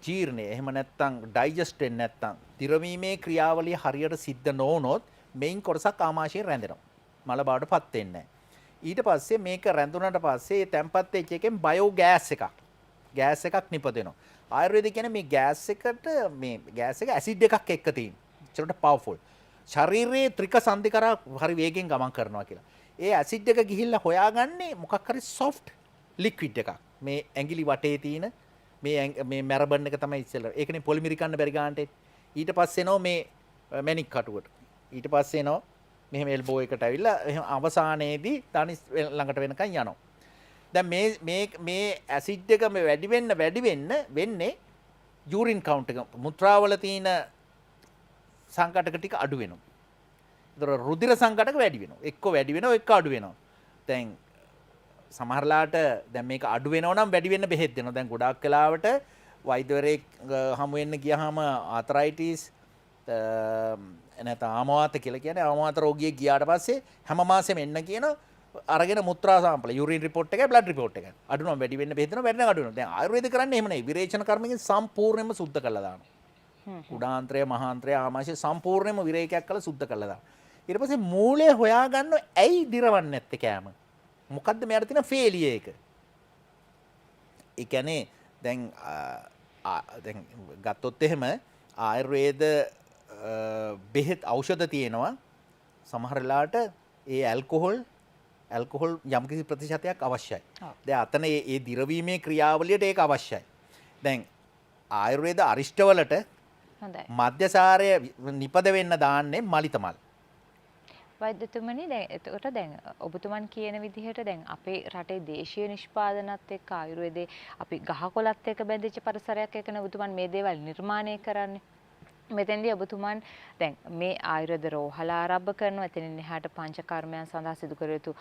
ජීර්ණය එහෙම නැත්නම් ඩයිජස්ට් වෙන්නේ නැත්නම් දිරවීමේ ක්‍රියාවලිය හරියට සිද්ධ නොවුනොත් මේන් කොටසක් ආමාශයෙන් රැඳෙනවා. මල බාඩටපත් වෙන්නේ නැහැ. ඊට පස්සේ මේක රැඳුනට පස්සේ තැම්පත් වෙච්ච එකෙන් බයෝ ගෑස් එකක් නිපදෙනවා. ආයුර්වේද කියන්නේ මේ ගෑස් එක ඇසිඩ් එකක් එක්ක තියෙන. ඒකට පවර්ෆුල්. ශරීරයේ ත්‍රික සංධි කරා හරි වේගෙන් ගමන් කරනවා කියලා. ඒ ඇසිඩ් එක ගිහිල්ලා හොයාගන්නේ මොකක් හරි සොෆ්ට් ලික්විඩ් එකක්. මේ ඇඟිලි වටේ තියෙන මේ මැරබන් එක තමයි ඉස්සෙල්ලා. ඒකනේ පොලිමරි කන්න බැරි ගන්නට. ඊට පස්සේ එනවා මේ මැනික් කටුවට. ඊට පස්සේ එනවා මෙහෙම එල්බෝ එකට ඇවිල්ලා එහෙම අවසානයේදී තනිස් ළඟට වෙනකන් යනවා. දැන් මේ ඇසිඩ් එක මේ වැඩි වෙන්න වෙන්නේ යූරින් කවුන්ට් එක මුත්‍රාවල තියෙන සංකටක ටික අඩු වෙනවා. ඒතර රුධිර සංකටක වැඩි වෙනවා. එක්ක වැඩි වෙනවා එක්ක අඩු වෙනවා. දැන් සමහරලාට දැන් මේක අඩු වෙනවා නම් වැඩි වෙන්න බෙහෙත් දෙනවා. දැන් ගොඩාක් වෙලාවට වෛද්‍යවරයෙක් හමු වෙන්න ගියාම ආතරයිටිස් නැත්නම් ආමවාත කියලා කියන්නේ ආමවාත රෝගියෙක් ගියාට පස්සේ හැම මාසෙම එන්න කියන අරගෙන මුත්‍රා සාම්පල යුරින් රිපෝට් එකයි බ්ලඩ් රිපෝට් එකයි අඩු නම් වැඩි වෙන්න බෙහෙත් දෙනවා වැඩි නම් අඩු වෙනවා. දැන් ආයුර්වේද කරන්නේ එහෙම නෙවෙයි. විරේචන කර්මයෙන් සම්පූර්ණයෙන්ම සුද්ධ කරලා දානවා. උඩාන්ත්‍රය මහාන්ත්‍රය ආමාශය සම්පූර්ණයෙන්ම විරේකයක් කරලා සුද්ධ කරලා දානවා. ඊට පස්සේ මූලය හොයාගන්න ඇයි දිරවන්නේ නැත්තේ කෑම? මොකද්ද මෙයාට තියෙන ෆේලිය එක? ඒ කියන්නේ දැන් ගත්තොත් එහෙම ආයුර්වේද බෙහෙත් ඖෂධ තියෙනවා. සමහර වෙලාවට ඒ ඇල්කොහොල් යම්කිසි ප්‍රතිශතයක් අවශ්‍යයි. දැන් අතන ඒ දිරවීමේ ක්‍රියාවලියට ඒක අවශ්‍යයි. දැන් ආයුර්වේද අරිෂ්ටවලට හොඳයි. මධ්‍යසාරය නිපද වෙන්න දාන්නේ මලිතමල්. වෛද්‍යතුමනි දැන් එතකොට දැන් ඔබතුමන් කියන විදිහට දැන් අපේ රටේ දේශීය නිෂ්පාදනත් එක්ක ආයුර්වේදේ අපි ගහකොළත් එක්ක බැඳිච්ච පරිසරයක් එක්කනේ ඔබතුමන් මේ දේවල් නිර්මාණය කරන්නේ. මෙතෙන්දී ඔබතුමන් දැන් මේ ආයුර්වේද රෝහල ආරම්භ කරනවා. එතනින් එහාට පංචකර්මයන් සඳහා සිදු කර යුතු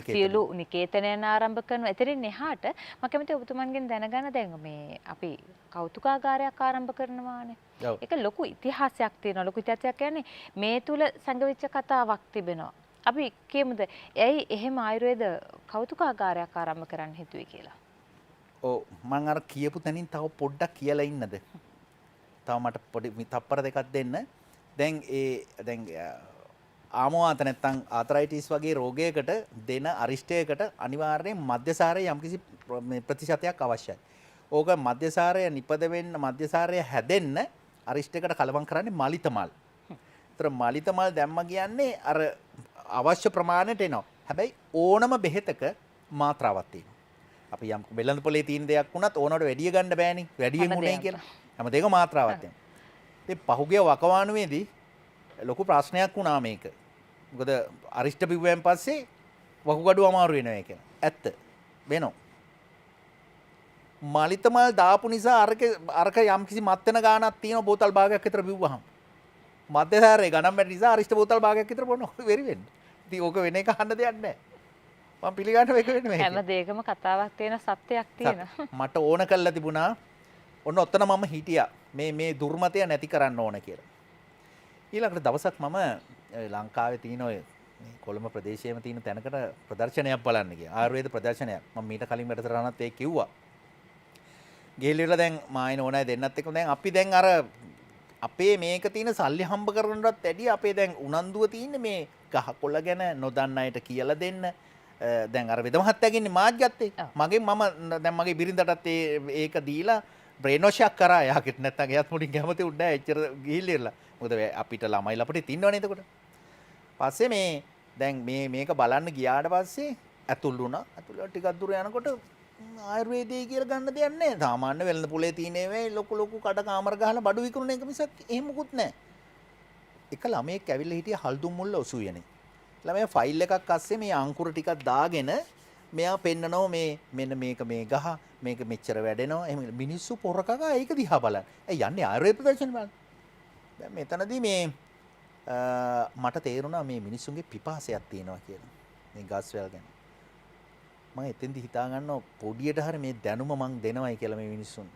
සියලු නිකේතනයන් ආරම්භ කරනවා. එතනින් එහාට මම කැමතියි ඔබතුමන්ගෙන් දැනගන්න දැන් මේ අපි කෞතුකාගාරයක් ආරම්භ කරනවානේ. ඒක ලොකු ඉතිහාසයක් තියෙනවා. ලොකු ඉතිහාසයක් කියන්නේ මේ තුල සංගවිච්ච කතාවක් තිබෙනවා. අපි කියමුද ඇයි එහෙම ආයුර්වේද කෞතුකාගාරයක් ආරම්භ කරන්න හිතුවේ කියලා? ඔව් මම අර කියපු තැනින් තව පොඩ්ඩක් කියලා ඉන්නද? තව මට පොඩි තප්පර දෙකක් දෙන්න. දැන් ආමවාත නැත්නම් ආතරයිටිස් වගේ රෝගයකට දෙන අරිෂ්ටයකට අනිවාර්යයෙන් මධ්‍යසාරයේ යම්කිසි ප්‍රතිශතයක් අවශ්‍යයි. ඕක මධ්‍යසාරය නිපද වෙන්න මධ්‍යසාරය හැදෙන්න අරිෂ්ටයකට කලවම් කරන්නේ මලිතමල්. ඒතර මලිතමල් දැම්ම කියන්නේ අර අවශ්‍ය ප්‍රමාණයට එනවා. හැබැයි ඕනම බෙහෙතක මාත්‍රාවක් තියෙනවා. අපි යම් වෙළඳ පොලේ තියෙන දෙයක් වුණත් ඕනකට වැඩිය ගන්න බෑනේ. වැඩියෙන් උනේ කියලා. හැම දෙයකම මාත්‍රාවක් තියෙනවා. ඉතින් පහුගිය වකවානුවේදී ලොකු ප්‍රශ්නයක් වුණා මේක. මොකද අරිෂ්ට පිව්වෙන් පස්සේ වකුගඩුව අමාරු වෙනවා ඒක. ඇත්ත. වෙනවා. මලිතමල් දාපු නිසා අරක යම්කිසි මත් වෙන ගානක් තියෙන බෝතල් භාගයක් විතර බිව්වහම. මධ්‍යසාරයේ ගණන් බැරි නිසා අරිෂ්ට බෝතල් භාගයක් විතර බොනවා. වෙරි වෙන්නේ. ඉතින් ඕක වෙන එක අහන්න දෙයක් නැහැ. මම පිළිගන්න මේක වෙන්නේ නැහැ. හැම දෙයකම කතාවක් තියෙන සත්‍යයක් තියෙන. මට ඕන කරලා තිබුණා ඔන්න ඔතන මම හිටියා මේ දුර්මතය නැති කරන්න ඕන කියලා. ඊළඟට දවසක් මම ලංකාවේ තියෙන ඔය මේ කොළඹ ප්‍රදේශයේම තියෙන තැනකට ප්‍රදර්ශනයක් බලන්න ගියා. ආයුර්වේද ප්‍රදර්ශනයක්. මම මීට කලින් වැඩසටහනත් ඒක කිව්වා. ගිහිල්ලා දැන් මායින ඕනයි දෙන්නත් එක්ක දැන් අපි දැන් අර අපේ මේක තියෙන සල්ලි හම්බ කරනවත් වැඩිය අපේ දැන් උනන්දුව තියෙන්නේ මේ ගහකොළ ගැන නොදන්න අයට කියලා දෙන්න. දැන් අර වෙද මහත්තයාගෙන්නේ මාත් ගත්තේ. දැන් මගේ බිරිඳටත් ඒක දීලා බ්‍රේන් වොෂ් එකක් කරා. එයාගෙත් නැත්තම් එයාත් මුලින් කැමති උන්නේ නැහැ. එච්චර ගිහිල්ලා. මොකද අපිට ළමයි ලපටි ඉන්නවනේ එතකොට. පස්සේ මේ දැන් මේක බලන්න ගියාට පස්සේ ඇතුල් වුණා. ඇතුල් ටිකක් දුර යනකොට ආයුර්වේදයේ කියලා ගන්න දෙයක් නැහැ. සාමාන්‍ය වෙළඳ පොලේ තියෙන ඒවා ලොකු කඩ කාමර ගහලා බඩු විකුණන එක මිසක් එහෙම මොකුත් නැහැ. එක ළමයෙක් ඇවිල්ලා හිටිය හල්දුම් මුල්ල ඔසුයනේ. ළමයා ෆයිල් එකක් අස්සේ මේ අංකුර ටිකක් දාගෙන මෙයා පෙන්නනවා මෙන්න මේක මේ ගහ මේක මෙච්චර වැඩෙනවා. එහෙම මිනිස්සු පොරකගා ඒක දිහා බලන්න. ඒ යන්නේ ආයුර්වේද ප්‍රදර්ශන බලන්න. දැන් මෙතනදී මට තේරුණා මේ මිනිස්සුන්ගේ පිපාසයක් තියෙනවා කියලා. මේ ගස්වැල් ගැන. මම එතෙන්දි හිතා ගන්නවා පොඩියට හරි මේ දැනුම මං දෙනවයි කියලා මේ මිනිස්සුන්.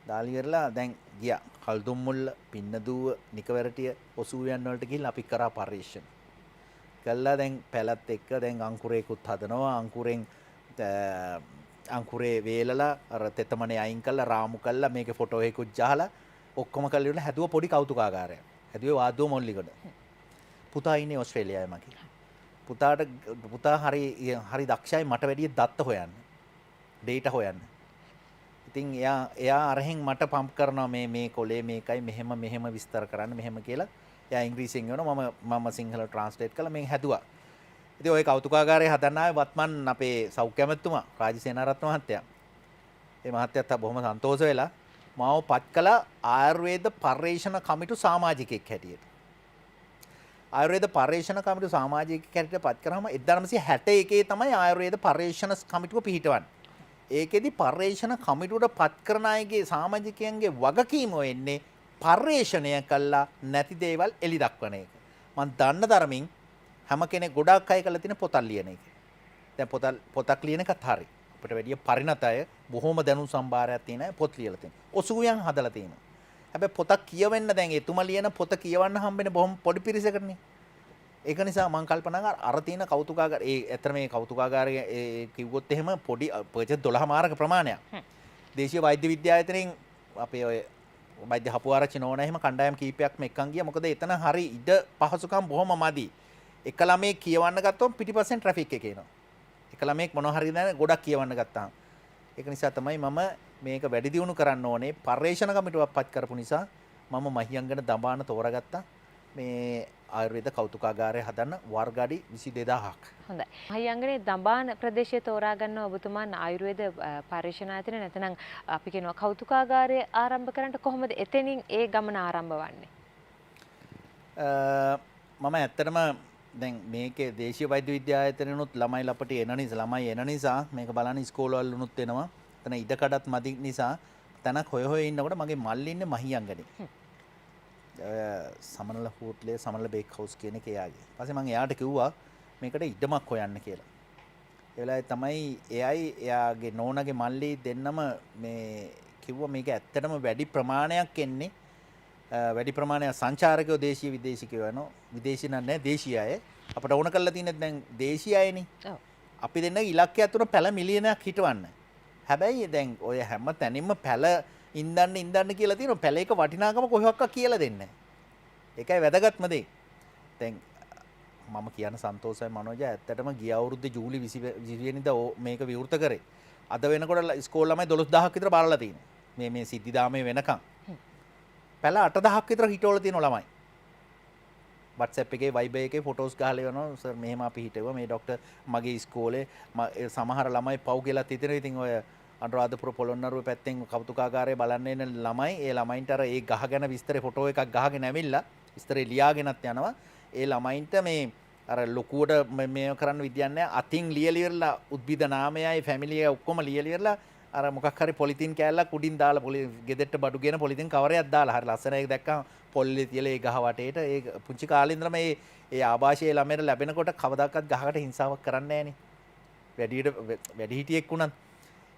දාලා ඉවරලා දැන් ගියා කල්දුම්මුල්ල පින්නදුව නිකවැරටිය ඔසුවියන් වලට ගිහිල්ලා අපි කරා පරික්ෂණ කළා දැන් පැලත් එක්ක දැන් අංකුරේකුත් හදනවා අංකුරේ වේලලා අර තෙතමනේ අයින් කළා රාමු කළා මේකේ ෆොටෝ එකකුත් ජහලා ඔක්කොම කළා ඉවරලා හැදුව පොඩි කෞතුකාගාරයක් හැදුවේ වාදුව මොල්ලිගොඩ පුතා ඉන්නේ ඕස්ට්‍රේලියාවේ මගේ පුතා හරි දක්ෂයි මට වැඩිය දත්ත හොයන්න ඩේටා හොයන්න ඉතින් එයා අරහෙන් මට පම්ප් කරනවා මේ කොලේ මේකයි මෙහෙම විස්තර කරන්න මෙහෙම කියලා එයා ඉංග්‍රීසියෙන් කියනවා මම සිංහල ට්‍රාන්ස්ලේට් කළා මම හැදුවා ඉතින් ওই කෞතුකාගාරය හදන්න ආවේ වත්මන් අපේ සෞඛ්‍ය ඇමතුමා රාජසේනාරත්න මහත්තයා ඒ මහත්තයාත් බොහොම සන්තෝෂ වෙලා මාව පත් කළා ආයුර්වේද පර්යේෂණ කමිටු සමාජිකයෙක් හැටියට ආයුර්වේද පර්යේෂණ කමිටු සමාජිකයෙක් හැටියට පත් කරාම 1961 තමයි ආයුර්වේද පර්යේෂණ කමිටුව පිහිටවන්නේ ඒකෙදි පර්යේෂණ කමිටුවට පත් කරන අයගේ සමාජිකයන්ගේ වගකීම වෙන්නේ පර්යේෂණය කළා නැති දේවල් එලි දක්වන එක. මම දන්න ධර්මින් හැම කෙනෙක් ගොඩාක් අය කරලා තියෙන පොතක් ලියන එක. දැන් පොතක් ලියන එකත් හරි. අපිට වැඩිය පරිණත අය බොහොම දැනුම් සම්භාරයක් තියෙන අය පොත් ලියලා තියෙනවා. ඔසුවියන් හදලා තියෙනවා. හැබැයි පොතක් කියවෙන්න දැන් එතුමා ලියන පොත කියවන්න හම්බෙන්නේ බොහොම පොඩි පිරිසකටනේ. ඒක නිසා මම කල්පනා කර අර තියෙන කෞතුකාගාර ඇත්තට මේ කෞතුකාගාරය කිව්වොත් එහෙම පොඩි පර්චස් 12 මාරක ප්‍රමාණයක්. දේශීය වෛද්‍ය විද්‍යාලයෙන් අපේ ඔය වෛද්‍ය හපුආරච්චි නෝනා එහෙම කණ්ඩායම් කීපයක්ම එක්කන් ගියා. මොකද එතන හරි ඉඩ පහසුකම් බොහොම මදි. එක ළමෙක් කියවන්න ගත්තොත් පිටිපස්සෙන් ට්‍රැෆික් එක එනවා. එක ළමෙක් මොනවා හරි දැන ගොඩක් කියවන්න ගත්තාම. ඒක නිසා තමයි මම මේක වැඩි දියුණු කරන්න ඕනේ. පර්යේෂණ කමිටුවක් පත් කරපු නිසා මම මහියංගන දඹාන තෝරාගත්තා. මේ ආයුර්වේද කෞතුකාගාරය හදන්න වර්ග අඩි 22000ක්. හොඳයි. මහියංගනේ දඹාන ප්‍රදේශය තෝරා ගන්න ඔබතුමාන් ආයුර්වේද පරීක්ෂණ ආයතන නැත්නම් අපි කියනවා කෞතුකාගාරය ආරම්භ කරන්න කොහොමද එතනින් ඒ ගමන ආරම්භ වන්නේ? මම ඇත්තටම දැන් මේකේ දේශීය වෛද්‍ය විද්‍යාලයතනනුත් ළමයි එන නිසා මේක බලන්න ඉස්කෝලවල උනුත් එනවා. එතන ඉඩකඩත් මදි නිසා තනක් හොය ඉන්නකොට මගේ මල්ලි ඉන්නේ මහියංගනේ. සමනල හෝටලේ සමනල බේක් හවුස් කියන එක එයාගේ. ඊපස්සේ මම එයාට කිව්වා මේකට ඉඩමක් හොයන්න කියලා. ඒ වෙලාවේ තමයි එයාගේ නෝනාගේ මල්ලි දෙන්නම මේ කිව්වා මේක ඇත්තටම වැඩි ප්‍රමාණයක් එන්නේ. වැඩි ප්‍රමාණයක් සංචාරකයෝ දේශීය විදේශිකයෝ යනවා. විදේශී නැහැ දේශීය අය. අපිට ඕන කරලා තියෙන්නේ දැන් දේශීය අයනේ. ඔව්. අපි දෙන්නගේ ඉලක්කය අතුර පැල මිලියනයක් හිටවන්න. හැබැයි දැන් ඔය හැම තැනින්ම පැල ඉන්දන්න කියලා තියෙනවා. පැල එක වටිනාකම කොහොක්ක කියලා දෙන්නේ නැහැ. ඒකයි වැදගත්ම දේ. දැන් මම කියන සන්තෝෂයි මනෝජ ඇත්තටම ගිය අවුරුද්දේ ජූලි 20 වෙනිදා මේක විවෘත කරේ. අද වෙනකොට ඉස්කෝල ළමයි 12000ක් විතර බලලා තියෙනවා. මේ සිද්ධිදාමේ වෙනකන්. පැල 8000ක් විතර හිටවල තියෙන ළමයි. WhatsApp එකේ Viber එකේ ෆොටෝස් ගහලා යනවා සර් මෙහෙම අපි හිටුවා මේ ડોක්ටර් මගේ ඉස්කෝලේ සමහර ළමයි පව් කියලා තිතන ඉතින් ඔය අනුරාධපුර පොළොන්නරුව පැත්තෙන් කෞතුකාගාරය බලන්න එන ළමයි ඒ ළමයින්ට අර ඒ ගහ ගැන විස්තරේ ෆොටෝ එකක් ගහගෙන ඇවිල්ලා විස්තරේ ලියාගෙනත් යනවා ඒ ළමයින්ට මේ අර ලොකුවට මේ කරන්න විදියක් නැහැ අතින් ලියලියලා උද්භිද නාමයයි ෆැමිලිය ඔක්කොම ලියලියලා අර මොකක් හරි පොලිතින් කෑල්ලක් උඩින් දාලා ගෙදරට බඩු ගෙන පොලිතින් කවරයක් දාලා හරි ලස්සන එක දැක්කම පොල්ලේ තියලා ඒ ගහ වටේට ඒ පුංචි කාලේ ඉඳලම ඒ ආభాෂයේ ළමයට ලැබෙනකොට කවදාකවත් ගහකට හිංසාවක් කරන්නේ නැහනේ වැඩි හිටියෙක් වුණත්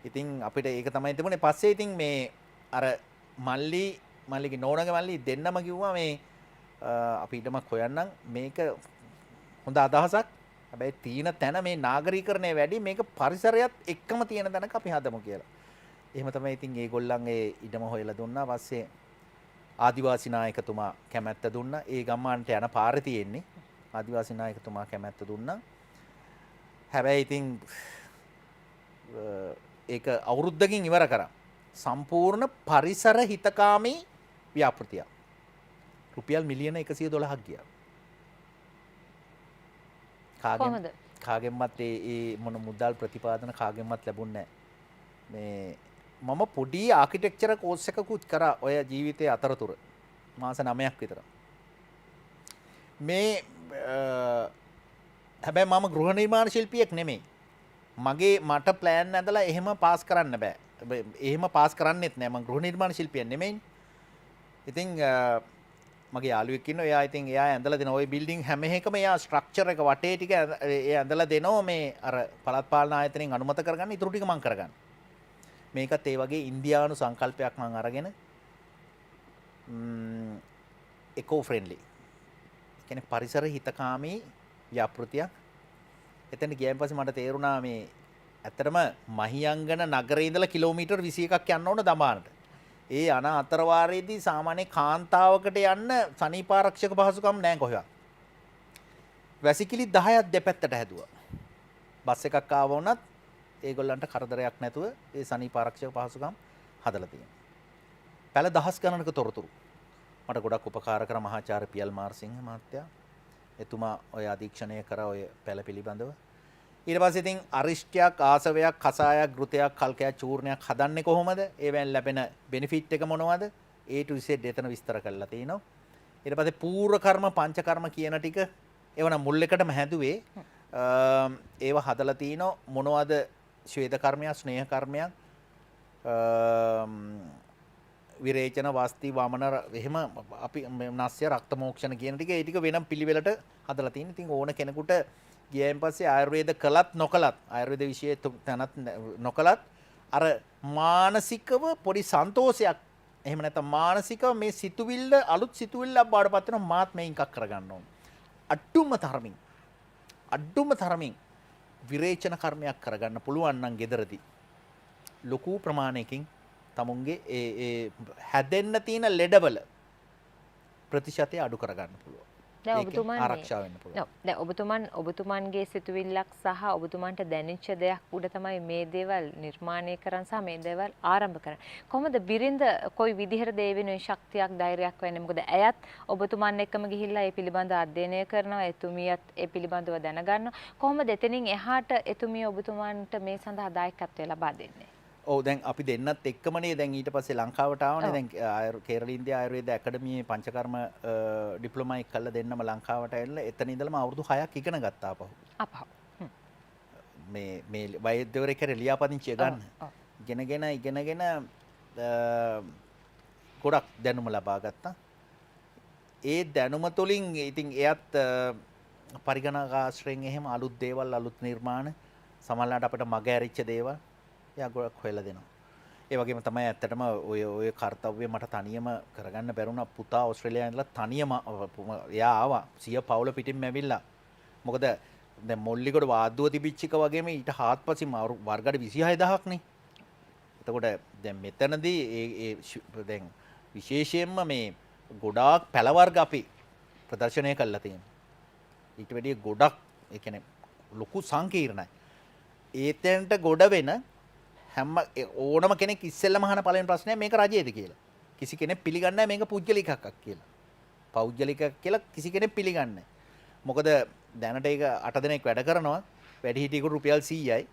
ඉතින් අපිට ඒක තමයි තිබුණේ පස්සේ ඉතින් මේ අර මල්ලිගේ නෝනාගේ මල්ලි දෙන්නම කිව්වා මේ අපි ඊටමක් හොයන්නම් මේක හොඳ අදහසක් හැබැයි තීන තැන මේ නාගරීකරණය වැඩි මේක පරිසරයත් එක්කම තියෙන තැනක අපි හදමු කියලා. එහෙම තමයි ඉතින් ඒගොල්ලන් ඒ ඉඩම හොයලා දුන්නා. පස්සේ ආදිවාසී නායකතුමා කැමැත්ත දුන්නා. ඒ ගම්මානට යන පාරේ තියෙන්නේ. ආදිවාසී නායකතුමා කැමැත්ත දුන්නා. හැබැයි ඉතින් ඒක අවුරුද්දකින් ඉවර කරා. සම්පූර්ණ පරිසර හිතකාමී ව්‍යාපෘතියක්. රුපියල් මිලියන 112ක් ගියා. කාගෙන්වත් ඒ මොන මුදල් ප්‍රතිපාදන කාගෙන්වත් ලැබුණේ නැහැ. මම පොඩි ආකිටෙක්චර් කෝස් එකකුත් කරා ඔය ජීවිතයේ අතරතුර. මාස 9ක් විතර. හැබැයි මම ගෘහ නිර්මාණ ශිල්පියෙක් නෙමෙයි. මට ප්ලෑන් ඇඳලා එහෙම පාස් කරන්න බෑ. එහෙම පාස් කරන්නෙත් නෑ. මම ගෘහ නිර්මාණ ශිල්පියෙක් නෙමෙයි. ඉතින් මගේ යාළුවෙක් ඉන්නවා. එයා ඉතින් එයා ඇඳලා දෙන ওই බිල්ඩින් හැම එකම එයා ස්ට්‍රක්චර් එක වටේ ටික එයා ඇඳලා දෙනවා මේ අර පළාත් පාලන ආයතනයෙන් අනුමත කරගන්න. ඊටු ටික මම කරගන්න. මේකත් ඒ වගේ ඉන්දියානු සංකල්පයක් මම අරගෙන එකෝ ෆ්‍රෙන්ඩලි. ඒ කියන්නේ පරිසර හිතකාමී ව්‍යාපෘතියක්. එතන ගියන් පස්සේ මට තේරුණා මේ ඇත්තටම මහියංගන නගරේ ඉඳලා කිලෝමීටර් 21ක් යන්න ඕන දමානට. ඒ යන අතරවාරයේදී සාමාන්‍ය කාන්තාවකට යන්න සනීපාරක්ෂක පහසුකම් නැහැ කොහෙවත්. වැසිකිලි 10ක් දෙපැත්තට හැදුවා. බස් එකක් ආව වුණත් ඒගොල්ලන්ට කරදරයක් නැතුව ඒ සනීපාරක්ෂක පහසුකම් හදලා තියෙනවා. පැල දහස් ගණනක තොරතුරු. මට ගොඩක් උපකාර කර මහාචාර්ය පියල් මාර්සිංහ මහත්තයා. එතුමා ඔය අධීක්ෂණය කර ඔය පැල පිළිබඳව. ඊට පස්සේ ඉතින් අරිෂ්ටයක්, ආසවයක්, කසායක්, ගෘතයක්, කල්කයක්, චූර්ණයක් හදන්නේ කොහොමද? ඒවෙන් ලැබෙන බෙනිෆිට් එක මොනවද? A to Z එතන විස්තර කරලා තිනවා. ඊට පස්සේ පූර්ව කර්ම, පංච කර්ම කියන ටික ඒවනම් මුල් එකටම හැදුවේ. ඒව හදලා තිනවා මොනවද? ශ්වේත කර්මයක්, ස්නේහ කර්මයක්, විරේචන, වස්ති, වමන, එහෙම අපි නස්ය, රක්ත මෝක්ෂණ කියන ටික ඒ ටික වෙනම් පිළිවෙලට හදලා තියෙන. ඉතින් ඕන කෙනෙකුට ගියයින් පස්සේ ආයුර්වේද කළත් නොකළත් ආයුර්වේද විෂයේ තැනත් නොකළත් අර මානසිකව පොඩි සන්තෝෂයක් එහෙම නැත්නම් මානසිකව මේ සිතුවිල්ල අලුත් සිතුවිල්ලක් බාඩපත් වෙන මාත් මේ එකක් කරගන්න ඕන. අඩුම තරමින් විරේචන කර්මයක් කරගන්න පුළුවන් නම් gederදී ලොකු ප්‍රමාණයකින් තමුන්ගේ ඒ හැදෙන්න තියෙන ලෙඩවල ප්‍රතිශතය අඩු කරගන්න පුළුවන්. දැන් ඔබතුමන් ආරක්ෂා වෙන්න පුළුවන්. දැන් ඔබතුමන්ගේ සිතුවිල්ලක් සහ ඔබතුමන්ට දැනෙච්ච දෙයක් උඩ තමයි මේ දේවල් නිර්මාණය කරන් සහ මේ දේවල් ආරම්භ කරන්නේ. කොහොමද බිරිඳ කොයි විදිහටද ඒ වෙනුවෙන් ශක්තියක් ධෛර්යයක් වෙන්නේ? මොකද ඇයත් ඔබතුමන් එක්කම ගිහිල්ලා ඒ පිළිබඳව අධ්‍යයනය කරනවා, එතුමියත් ඒ පිළිබඳව දැනගන්නවා. කොහොමද එතනින් එහාට එතුමිය ඔබතුමන්ට මේ සඳහා දායකත්වය ලබා දෙන්නේ? ඔව් දැන් අපි දෙන්නත් එක්කමනේ දැන් ඊට පස්සේ ලංකාවට ආවනේ. දැන් කේරළ ඉන්දියා ආයුර්වේද අකාඩමියේ පංචකර්ම ඩිප්ලෝමා එක කළා දෙන්නම ලංකාවට ඇවිල්ලා එතන ඉඳලම අවුරුදු 6ක් ඉගෙන ගත්තා අපහු. මේ වෛද්‍යවරයෙක් හැර ලියාපදිංචිය ගන්න. ඉගෙනගෙන ගොඩක් දැනුම ලබා ගත්තා. ඒ දැනුම තුළින් ඉතින් එයත් පරිගණකාශ්‍රයෙන් එහෙම අලුත් දේවල්, අලුත් නිර්මාණ, සමහරවිට අපිට මග ඇරිච්ච දේවල් එයා ගොඩක් හොයලා දෙනවා. ඒ වගේම තමයි ඇත්තටම ඔය කාර්යය මට තනියම කරගන්න බැරුණා. පුතා ඕස්ට්‍රේලියාවේ ඉඳලා තනියම එයා ආවා. සිය පවුල පිටින්ම ඇවිල්ලා. මොකද දැන් මොල්ලිගොඩ වාද්දුව තිබිච්ච එක වගේම ඊට හාත්පසින් වර්ගඩ 26000ක් නේ. එතකොට දැන් මෙතනදී ඒ දැන් විශේෂයෙන්ම මේ ගොඩාක් පැල වර්ග අපි ප්‍රදර්ශනය කළා තියෙනවා. ඊට වැඩිය ගොඩක් ඒ කියන්නේ ලොකු සංකීර්ණයි. ඒතෙන්ට ගොඩ වෙන හැම ඕනම කෙනෙක් ඉස්සෙල්ලම අහන පළවෙනි ප්‍රශ්නය මේක රජයේද කියලා. කිසි කෙනෙක් පිළිගන්නේ නැහැ මේක පුජ්‍යලික එකක් කියලා. පෞද්ගලික කියලා කිසි කෙනෙක් පිළිගන්නේ නැහැ. මොකද දැනට ඒක 8 දෙනෙක් වැඩ කරනවා. වැඩිහිටියෙකුට රුපියල් 100යි.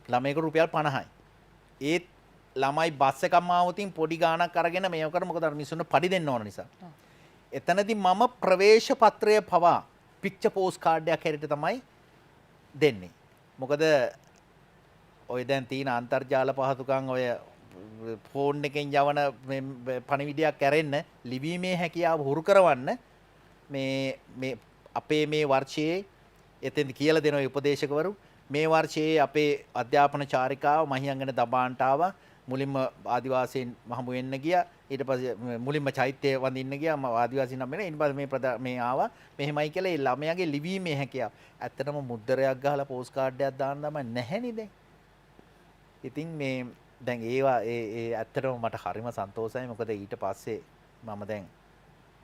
ළමයෙකුට රුපියල් 50යි. ඒත් ළමයි බස් එකක් මාවතින් පොඩි ගාණක් අරගෙන මේව කර මොකද අර මිනිස්සුන්ට පඩි දෙන්න ඕන නිසා. එතනදී මම ප්‍රවේශ පත්‍රය පවා පික්චර් පෝස්ට් කාඩ් එකක් හැටියට තමයි දෙන්නේ. මොකද ඔය දැන් තියෙන අන්තර්ජාල පහසුකම් ඔය ෆෝන් එකෙන් යවන පණිවිඩයක් ඇරෙන්න ලිවීමේ හැකියාව හුරු කරවන්න මේ අපේ මේ වර්ෂයේ එතෙන්ද කියලා දෙන ඔය උපදේශකවරු මේ වර්ෂයේ අපේ අධ්‍යාපන චාරිකාව මහියංගන දබාන්ට ආවා. මුලින්ම ආදිවාසීන් හමු වෙන්න ගියා. ඊට පස්සේ මුලින්ම චෛත්‍ය වඳින්න ගියා. ආදිවාසීන් නම් ඊට පස්සේ මේ ආවා. මෙහෙමයි කියලා ඒ ළමයාගේ ලිවීමේ හැකියාව. ඇත්තටම මුද්දරයක් ගහලා පෝස්ට් කාඩ් එකක් දාන්න තමයි නැහැනේ දැන්. ඉතින් මේ දැන් ඒවා ඒ ඇත්තටම මට හරිම සන්තෝෂයි. මොකද ඊට පස්සේ මම දැන්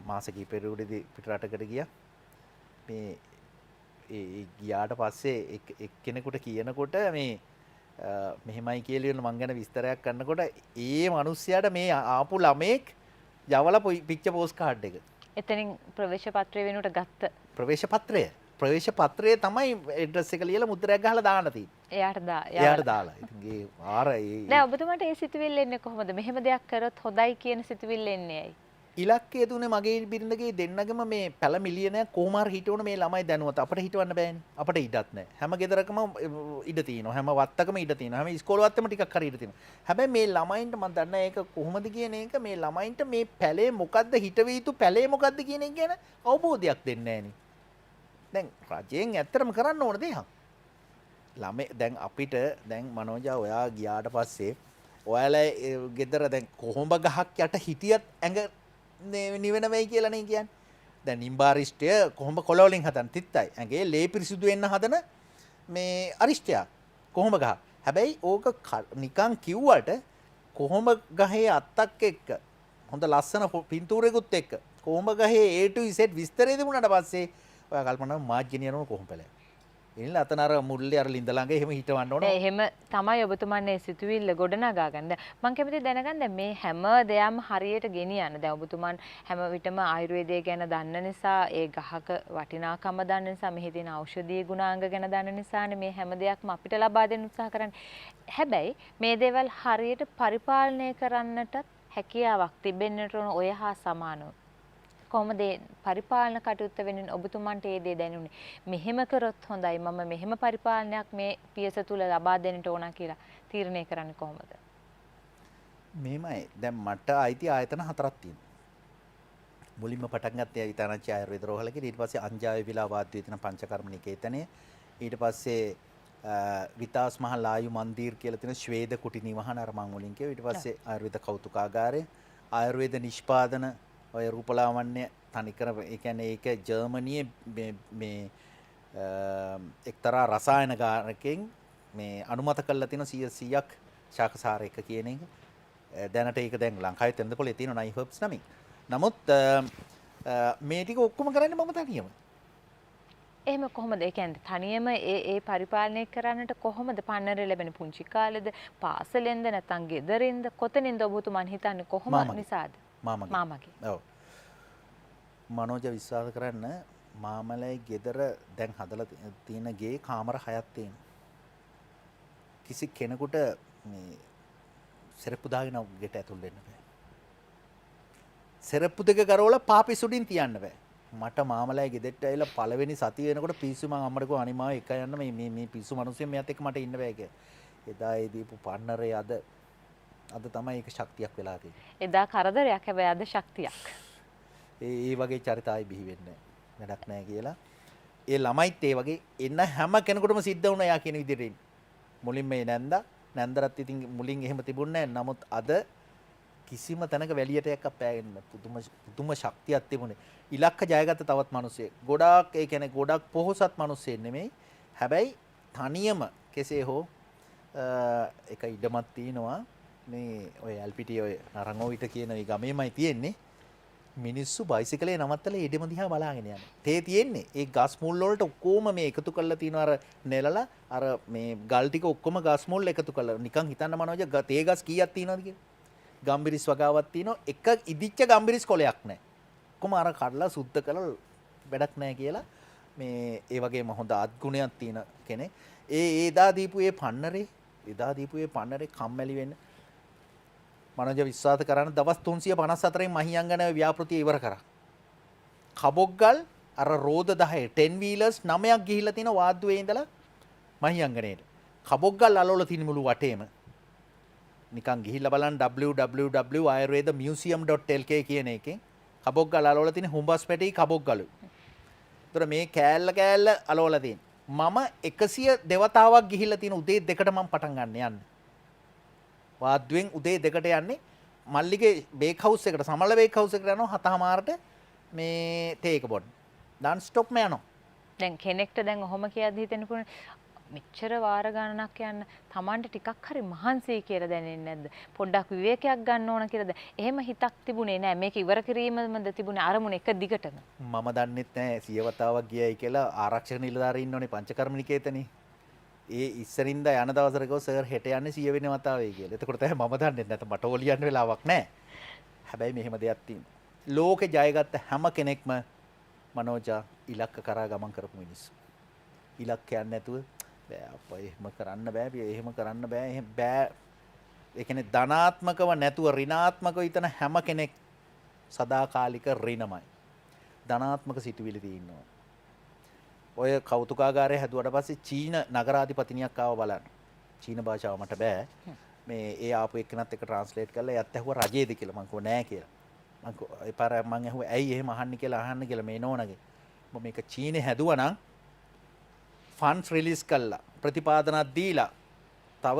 මාස කිහිපෙකදී පිටරටකට ගියා. මේ ඒ ගියාට පස්සේ එක්කෙනෙකුට කියනකොට මේ මෙහෙමයි කියලා මං ගැන විස්තරයක් කරනකොට ඒ මිනිස්සයාට මේ ආපු ළමෙක් යවලා පික්චර් පෝස්ට් කාඩ් එක. එතනින් ප්‍රවේශ පත්‍රය වෙනුවට ගත්ත ප්‍රවේශ පත්‍රය තමයි ඇඩ්‍රස් එක ලියලා මුද්‍රයක් ගහලා දාන්න තියෙන්නේ. එයාට දාලා. ඉතින් ඒ දැන් ඔබතුමාට ඒ සිතුවිල්ල එන්නේ කොහොමද? මෙහෙම දෙයක් කරොත් හොඳයි කියන සිතුවිල්ල එන්නේ ඇයි? ඉලක්කය දුන්නේ මගේ බිරිඳගේ දෙන්නගම මේ පැල මිලියනයක් කොහොම හරි හිටවන මේ ළමයි දැනුවත්. අපිට හිටවන්න බෑනේ. අපිට ඉඩක් නැහැ. හැම ගෙදරකම ඉඩ තියෙනවා. හැම වත්තකම ඉඩ තියෙනවා. හැම ඉස්කෝල වත්තෙම ටිකක් හරි ඉඩ තියෙනවා. හැබැයි මේ ළමයින්ට මම දන්නේ ඒක කොහොමද කියන එක මේ ළමයින්ට මේ පැලේ මොකද්ද හිටවිය යුතු පැලේ මොකද්ද කියන එක ගැන අවබෝධයක් දෙන්නේ නැහනේ. දැන් රජයෙන් ඇත්තටම කරන්න ඕන දෙයක්. ළමයි දැන් අපිට දැන් මනෝජා ඔයා ගියාට පස්සේ ඔයාලා ගෙදර දැන් කොහොඹ ගහක් යට හිටියත් ඇඟ නිවෙන වෙයි කියලා නේ කියන්නේ. දැන් නිම්බාරිෂ්ඨය කොහොඹ කොළ වලින් හදන තිත්තයි. ඇඟේ ලේ පිරිසිදු වෙන්න හදන මේ අරිෂ්ඨයක් කොහොඹ ගහ. හැබැයි ඕක නිකන් කිව්වට කොහොඹ ගහේ අත්තක් එක්ක හොඳ ලස්සන පින්තූරයකුත් එක්ක කොහොඹ ගහේ A to Z විස්තරය දෙමුණාට පස්සේ ඔයා කල්පනා කරනවා මාත් ගෙනියනවා කොහොඹලෑ. එනිල අතන අර මුල්ලේ අර ලින්ද ළඟ එහෙම හිටවන්න ඕන. එහෙම තමයි ඔබතුමන්නේ සිතුවිල්ල ගොඩනගා ගන්න. මම කැමති දැනගන්න මේ හැම දෙයක්ම හරියට ගෙනියන්න. දැන් ඔබතුමන් හැම විටම ආයුර්වේදය ගැන දන්න නිසා, ඒ ගහක වටිනාකම දන්න නිසා, මෙහි තියෙන ඖෂධීය ගුණාංග ගැන දන්න නිසානේ මේ හැම දෙයක්ම අපිට ලබා දෙන්න උත්සාහ කරන්නේ. හැබැයි මේ දේවල් හරියට පරිපාලනය කරන්නටත් හැකියාවක් තිබෙන්නට ඕන ඔය හා සමානව. කොහොමද පරිපාලන කටයුත්ත වෙනින් ඔබතුමන්ට ඒ දේ දැනුනේ? මෙහෙම කරොත් හොඳයි, මම මෙහෙම පරිපාලනයක් මේ පියස තුල ලබා දෙන්නට ඕන කියලා තීරණය කරන්නේ කොහොමද? මෙහෙමයි. දැන් මට අයිති ආයතන 4ක් තියෙනවා. මුලින්ම පටන් ගත්තේ විතානච්චි ආයුර්වේද රෝහලකේ. ඊට පස්සේ අංජාවේ විලා වාද්‍ය තියෙන පංචකර්ම නිකේතනය. ඊට පස්සේ විතාස් මහ ලායු මන්දිර් කියලා තියෙන ශ්වේද කුටි නිවහන අර මං මුලින් කිව්වා. ඊට පස්සේ ආයුර්වේද කෞතුකාගාරය, ආයුර්වේද නිෂ්පාදන ඔය රූපලාවන්‍ය තනිකර ඒ කියන්නේ ඒක ජර්මනියේ මේ එක්තරා රසායන ගානකින් මේ අනුමත කරලා තියෙන 100ක් ශාකසාරයක කියන එක. දැනට ඒක දැන් ලංකාවේ තෙන්දපොලේ තියෙන නයි හර්බ්ස් නමින්. නමුත් මේ ටික ඔක්කොම කරන්නේ මම තනියම. එහෙම කොහොමද? ඒ කියන්නේ තනියම ඒ පරිපාලනය කරන්නට කොහොමද පන්නරේ ලැබෙන පුංචි කාලෙද, පාසලෙන්ද නැත්නම් ගෙදරින්ද, කොතනින්ද ඔබතුමන් හිතන්නේ කොහොම නිසාද? මාමගේ. ඔව්. මනෝජ විශ්වාස කරන්න මාමලයි ගෙදර දැන් හදලා තියෙන ගේ කාමර 6ක් තියෙනවා. කිසි කෙනෙකුට මේ සෙරප්පු දාගෙන ගෙට ඇතුල් වෙන්න බෑ. සෙරප්පු දෙක කරවලා පාපිසුඩින් තියන්න බෑ. මට මාමලයි ගෙදෙට්ට ඇවිල්ලා පළවෙනි සතිය වෙනකොට පිස්සු මං අම්මට කිව්වා අනිමාව එක යන්න මේ පිස්සු මිනිස්සුන් මෙයාත් එක්ක මට ඉන්න බෑ කියලා. එදා ඒ දීපු පන්නරේ අද තමයි ඒක ශක්තියක් වෙලා තියෙන්නේ. එදා කරදරයක්, හැබැයි අද ශක්තියක්. ඒ වගේ චරිත ආයි බිහි වෙන්නේ වැඩක් නැහැ කියලා. ඒ ළමයිත් ඒ වගේ එන්න හැම කෙනෙකුටම සිද්ධ වුණා යා කියන විදිහට එන්නේ. මුලින් මේ නැන්දරත් ඉතින් මුලින් එහෙම තිබුණේ නැහැ. නමුත් අද කිසිම තැනක වැලියට එකක් පෑගෙන පුදුම ශක්තියක් තිබුණේ. ඉලක්ක ජයගත්ත තවත් මිනිස්සෙක්. ගොඩාක් ඒ කියන්නේ ගොඩක් පොහොසත් මිනිස්සෙක් නෙමෙයි. හැබැයි තනියම කෙසේ හෝ එක ඉඩමක් තියෙනවා. මේ ඔය LPT ඔය නරංගෝවිට කියන මේ ගමේමයි තියෙන්නේ. මිනිස්සු බයිසිකලේ නවත්තලා ඉඩම දිහා බලාගෙන යනවා. තේ තියෙන්නේ ඒ ගස් මුල් වලට ඔක්කොම මේ එකතු කරලා තියෙනවා අර නෙලලා අර මේ ගල් ටික ඔක්කොම ගස් මුල් එකතු කරලා නිකන් හිතන්න මනෝජ තේ ගස් කීයක් තියෙනවද කියලා. ගම්බිරිස් වගාවක් තියෙනවා. එක ඉදිච්ච ගම්බිරිස් කොලයක් නැහැ. ඔක්කොම අර කඩලා සුද්ධ කරලා වැඩක් නැහැ කියලා මේ ඒ වගේම හොඳ අත්ගුණයක් තියෙන කෙනෙක්. එදා දීපු ඒ පන්නරේ කම්මැලි වෙන්න මනෝජ විශ්වාස කරන්න දවස් 354න් මහියංගන ව්‍යාපෘතිය ඉවර කරා. කබොක්ගල් අර රෝද 10 10 wheelers 9ක් ගිහිල්ලා තින වාද්දුවේ ඉඳලා මහියංගනේට. කබොක්ගල් අලවල තින මුළු වටේම. නිකන් ගිහිල්ලා බලන්න www.ayurvedamuseum.lk කියන එකෙන් කබොක්ගල් අලවල තින හුඹස් පැටි කබොක්ගලු. ඒතර මේ කෑල්ල අලවල තියෙන. මම 100 දෙවතාවක් ගිහිල්ලා තින උදේ 2ට මම පටන් ගන්න යන්නේ. වාද්දුවෙන් උදේ 2ට යන්නේ මල්ලිගේ බේක් හවුස් එකට සමල්ල බේක් හවුස් එකට යනවා 7:00මාරට මේ තේ එක බොන්න. ඩන් ස්ටොප් ම යනවා. දැන් කෙනෙක්ට දැන් ඔහොම කියද්දි හිතෙන්න පුළුවන් මෙච්චර වාර ගණනක් යන්න Tamanට ටිකක් හරි මහන්සියි කියලා දැනෙන්නේ නැද්ද? පොඩ්ඩක් විවේකයක් ගන්න ඕන කියලාද? එහෙම හිතක් තිබුණේ නැහැ. මේක ඉවර කිරීමමද තිබුණේ අරමුණ එක දිගටම. මම දන්නෙත් නැහැ 100 වතාවක් ගියයි කියලා ආරක්ෂක නිලධාරීන් ඉන්නෝනේ පංචකර්ම නිකේතනේ. ඒ ඉස්සරින්ද යන දවසට ගෝ සර් හෙට යන්නේ 100 වෙනි වතාවේ කියලා. එතකොට තමයි මම දන්නේ නැත්නම් මට ඕ ලියන්න වෙලාවක් නැහැ. හැබැයි මෙහෙම දෙයක් තියෙනවා. ලෝකේ ජයගත්ත හැම කෙනෙක්ම මනෝජා ඉලක්ක කරා ගමන් කරපු මිනිස්සු. ඉලක්කයක් නැතුව බෑ අප්පා එහෙම කරන්න බෑ. එහෙම කරන්න බෑ. එහෙම බෑ. ඒ කියන්නේ ධනාත්මකව නැතුව ඍණාත්මකව හිතන හැම කෙනෙක් සදාකාලික ඍණමයි. ධනාත්මක සිතුවිලි තියෙනවා. ඔය කෞතුකාගාරය හැදුවට පස්සේ චීන නගරාධිපතිනියක් ආව බලන්න. චීන භාෂාව මට බෑ. මේ ඒ ආපු එක්කෙනත් එක ට්‍රාන්ස්ලේට් කරලා එයත් ඇහුවා රජයේද කියලා. මං කිව්වා නෑ කියලා. මං ඒ පාර මං ඇහුවා ඇයි එහෙම අහන්න කියලා මේ නෝනගේ. මම මේක චීනේ හැදුවා නම් ෆන්ඩ්ස් රිලීස් කළා. ප්‍රතිපාදනක් දීලා තව